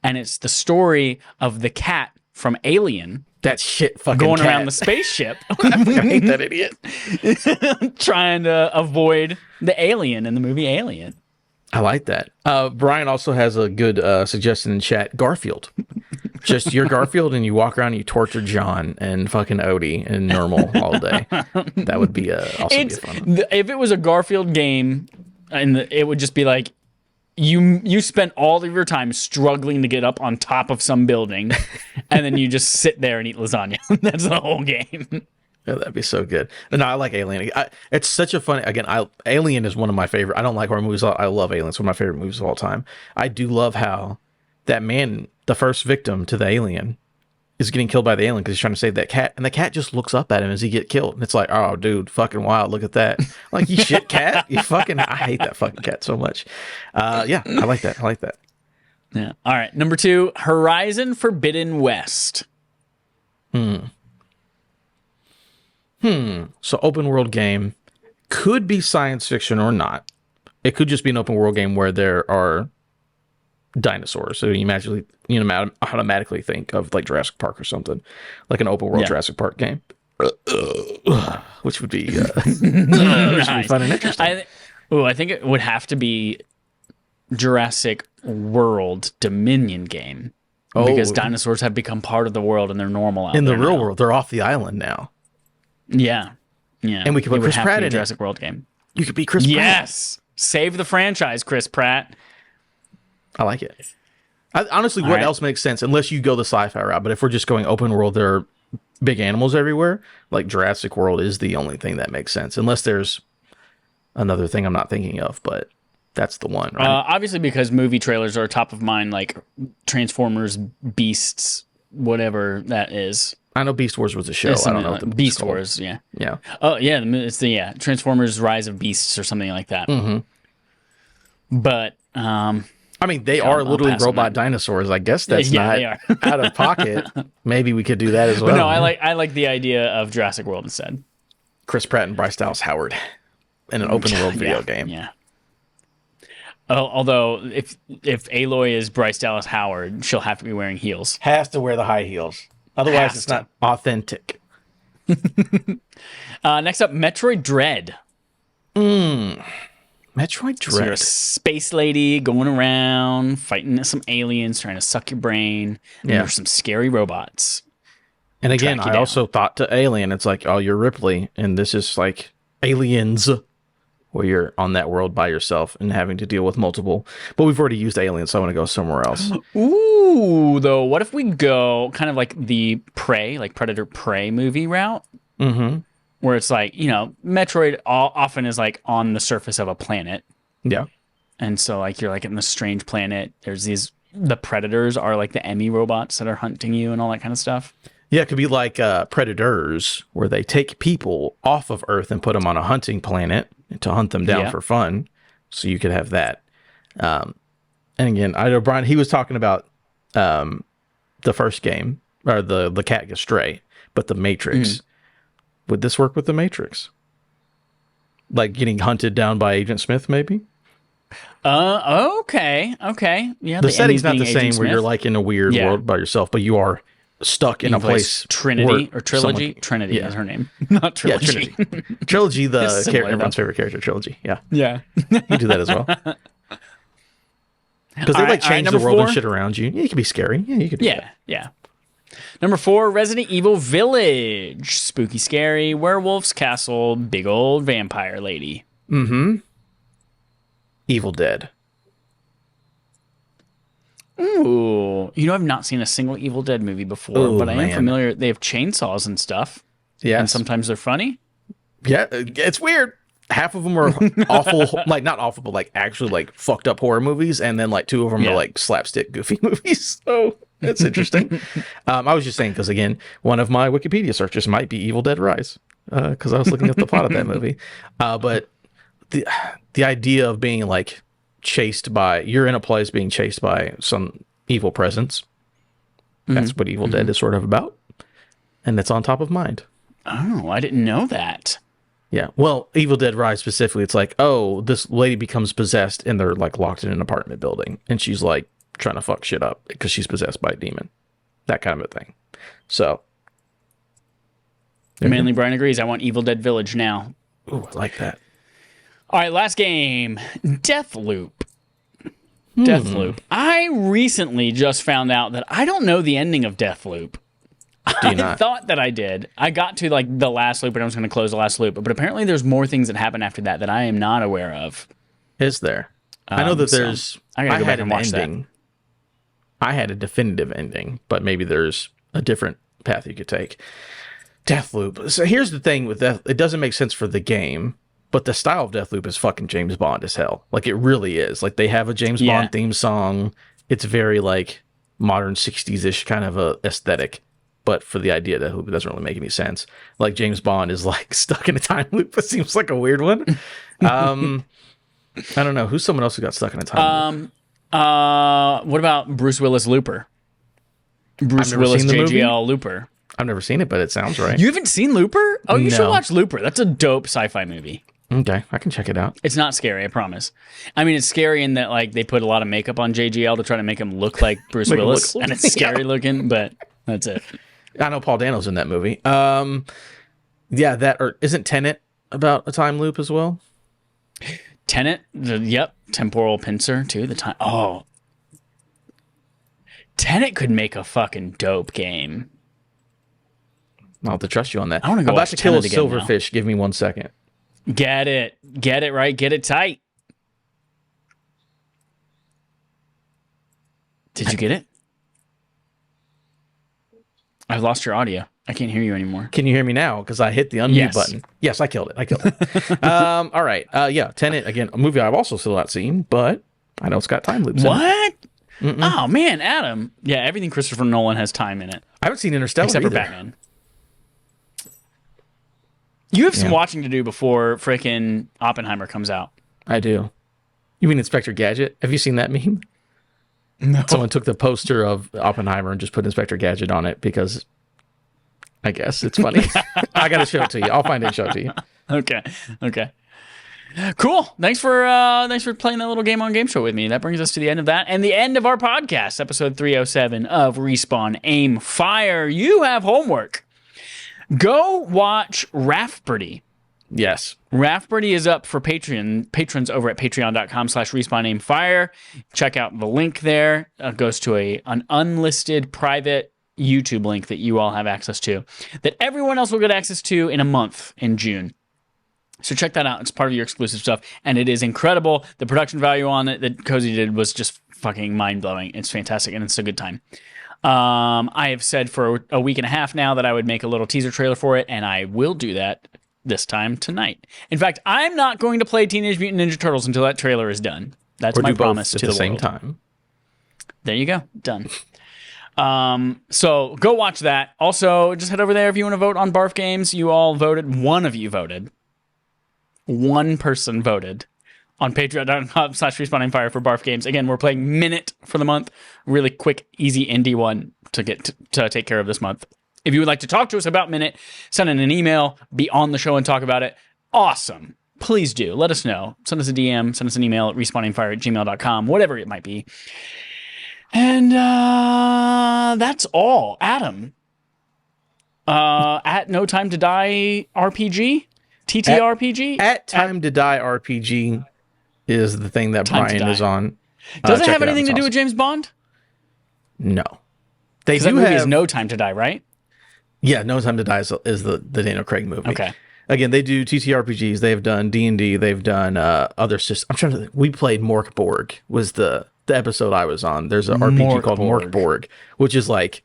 and it's the story of the cat from Alien. That shit fucking Going cat. around the spaceship. I hate that idiot. Trying to avoid the alien in the movie Alien. I like that. Brian also has a good suggestion in chat. Garfield. Just you're Garfield and you walk around and you torture John and fucking Odie and normal all day. That would be also be fun. If it was a Garfield game, and it would just be like, you spent all of your time struggling to get up on top of some building, and then you just sit there and eat lasagna. That's the whole game. Yeah, that'd be so good. No, I like Alien. It's such a funny. Again, Alien is one of my favorite. I don't like horror movies a lot. I love Alien. It's one of my favorite movies of all time. I do love how that man, the first victim to the alien, is getting killed by the alien because he's trying to save that cat, and the cat just looks up at him as he get killed, and it's like, oh, dude, fucking wild. Look at that. Like, you shit cat. You fucking. I hate that fucking cat so much. Yeah, I like that. Yeah. All right. Number 2, Horizon Forbidden West. So open world game could be science fiction or not. It could just be an open world game where there are dinosaurs. So you automatically think of like Jurassic Park or something, like an open world Jurassic Park game, which would be, Nice. fun and interesting. I think it would have to be Jurassic World Dominion game. Because dinosaurs have become part of the world and they're normal out in the there real now. world. They're off the island now. Yeah. And we could put Chris Pratt in Jurassic World game. You could be Chris Pratt. Yes. Save the franchise, Chris Pratt. I like it. Honestly, what else makes sense unless you go the sci-fi route? But if we're just going open world, there are big animals everywhere. Like Jurassic World is the only thing that makes sense, unless there's another thing I'm not thinking of, but that's the one, right? Obviously, because movie trailers are top of mind, like Transformers, Beasts, whatever that is. I know Beast Wars was a show. I don't know what the Beast Wars. Yeah. Yeah. Oh yeah, it's the Transformers: Rise of Beasts or something like that. But I mean, they are literally robot dinosaurs. I guess that's not they are. out of pocket. Maybe we could do that as well. But no, I like the idea of Jurassic World instead. Chris Pratt and Bryce Dallas Howard in an open world video game. Yeah. Although if Aloy is Bryce Dallas Howard, she'll have to be wearing heels. Has to wear the high heels. Otherwise, it's not authentic. Next up, Metroid Dread. Metroid Dread. So you're a space lady going around fighting some aliens trying to suck your brain. And there's some scary robots. And again, I also thought to Alien, it's like, oh, you're Ripley, and this is like Aliens, where you're on that world by yourself and having to deal with multiple. But we've already used Aliens, so I want to go somewhere else. Ooh, though, what if we go kind of like the Prey, like Predator Prey movie route? Mm-hmm. Where it's like, Metroid often is like on the surface of a planet. Yeah. And so like you're like in this strange planet. There's the predators are like the Emmy robots that are hunting you and all that kind of stuff. Yeah, it could be like Predators, where they take people off of Earth and put them on a hunting planet to hunt them down for fun. So you could have that. And again, I know Brian, he was talking about the first game, or the cat gets stray, but the Matrix. Would this work with the Matrix? Like getting hunted down by Agent Smith, maybe? Okay. Yeah, the setting's not the same where you're like in a weird world by yourself, but you are stuck in a place. Trinity or Trilogy? Trinity is her name. Not Trilogy. Yeah, Trilogy, everyone's favorite character, Trilogy. Yeah. Yeah. You do that as well. Because they change the world and shit around you. Yeah, it can be scary. Yeah, you could do that. Yeah. Number 4, Resident Evil Village. Spooky, scary, werewolves, castle, big old vampire lady. Mm-hmm. Evil Dead. Ooh. I've not seen a single Evil Dead movie before, but I am familiar. They have chainsaws and stuff. Yeah. And sometimes they're funny. Yeah, it's weird. Half of them are awful, like not awful, but like actually like fucked up horror movies, and then like 2 of them are like slapstick goofy movies. So that's interesting. I was just saying because again, one of my Wikipedia searches might be Evil Dead Rise because I was looking at the plot of that movie. But the idea of being like you're in a place being chased by some evil presence. That's what Evil Dead is sort of about, and it's on top of mind. Oh, I didn't know that. Yeah, well, Evil Dead Rise specifically, it's like, oh, this lady becomes possessed and they're like locked in an apartment building and she's like trying to fuck shit up because she's possessed by a demon. That kind of a thing. So. Manly Brian agrees. I want Evil Dead Village now. Ooh, I like that. All right, last game. Deathloop. Deathloop. I recently just found out that I don't know the ending of Deathloop. I thought that I did. I got to like the last loop and I was going to close the last loop, but apparently there's more things that happen after that I am not aware of. Is there? I know that there's. I gotta go back and watch that. I had a definitive ending, but maybe there's a different path you could take. Deathloop. So here's the thing with Death. It doesn't make sense for the game, but the style of Deathloop is fucking James Bond as hell. Like it really is. Like they have a James Bond theme song. It's very like modern 60s-ish kind of a aesthetic. But for the idea that it doesn't really make any sense. Like James Bond is like stuck in a time loop. It seems like a weird one. I don't know. Who's someone else who got stuck in a time loop? What about Bruce Willis Looper? Bruce Willis JGL Looper. I've never seen it, but it sounds right. You haven't seen Looper? Oh, you should watch Looper. That's a dope sci-fi movie. Okay, I can check it out. It's not scary, I promise. I mean, it's scary in that like they put a lot of makeup on JGL to try to make him look like Bruce Willis, and it's scary looking, but that's it. I know Paul Dano's in that movie. Yeah, isn't Tenet about a time loop as well? Tenet, yep, temporal pincer too. The time. Oh, Tenet could make a fucking dope game. I'll have to trust you on that. I want to go. I'm about to kill a silverfish. Give me 1 second. Get it right. Get it tight. Did you get it? I've lost your audio. I can't hear you anymore. Can you hear me now? Because I hit the unmute button. Yes, I killed it. All right. Yeah, Tenet, again, a movie I've also still not seen, but I know it's got time loops in it. What? Oh, man, Adam. Yeah, everything Christopher Nolan has time in it. I haven't seen Interstellar except either. for Batman. You have some watching to do before frickin' Oppenheimer comes out. I do. You mean Inspector Gadget? Have you seen that meme? No. Someone took the poster of Oppenheimer and just put Inspector Gadget on it because I guess it's funny. I got to show it to you. I'll find it and show it to you. Okay. Cool. Thanks for playing that little game on Game Show with me. That brings us to the end of that and the end of our podcast, episode 307 of Respawn Aim Fire. You have homework. Go watch Rafferty. Yes. Rafferty is up for patrons over at patreon.com/respawnaimfire. Check out the link there. It goes to an unlisted private YouTube link that you all have access to, that everyone else will get access to in a month in June. So check that out. It's part of your exclusive stuff, and it is incredible. The production value on it that Cozy did was just fucking mind-blowing. It's fantastic, and it's a good time. I have said for a week and a half now that I would make a little teaser trailer for it, and I will do that this time tonight. In fact, I'm not going to play Teenage Mutant Ninja Turtles until that trailer is done. That's my promise to the world. At the same time. There you go. Done. So go watch that. Also, just head over there if you want to vote on Barf Games. You all voted. One of you voted. One person voted on patreon.com/respawnaimfire for Barf Games. Again, we're playing Minute for the month. Really quick, easy indie one to get to take care of this month. If you would like to talk to us about Minute, send in an email, be on the show and talk about it. Awesome. Please do. Let us know. Send us a DM, send us an email at respawnaimfire@gmail.com, whatever it might be. And that's all. Adam, at No Time to Die RPG, TTRPG? At Time to Die RPG is the thing that Brian is on. Does it have anything to do with James Bond? No. They do that movie have is No Time to Die, right? Yeah, No Time to Die is the Daniel Craig movie. Okay. Again, they do TTRPGs. They've done D&D. They've done other systems. I'm trying to think. We played Morkborg was the episode I was on. There's an RPG called Morkborg, which is like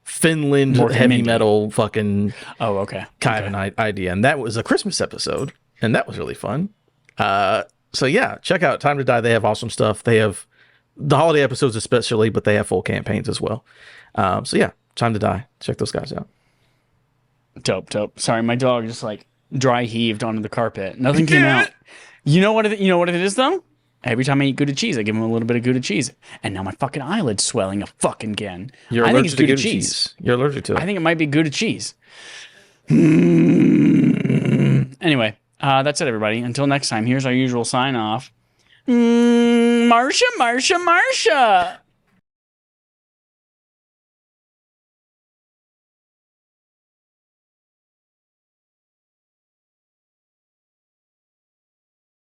Finland heavy metal fucking kind of an idea. And that was a Christmas episode, and that was really fun. So yeah, check out Time to Die. They have awesome stuff. They have the holiday episodes especially, but they have full campaigns as well. So yeah, Time to Die. Check those guys out. Dope. Sorry, my dog just like dry heaved onto the carpet. Nothing came out. You know what it is though? Every time I eat Gouda cheese, I give him a little bit of Gouda cheese, and now my fucking eyelid's swelling a fucking again. I think it's Gouda cheese. You're allergic to it. I think it might be Gouda cheese. Anyway, that's it, everybody. Until next time, here's our usual sign off. Marsha.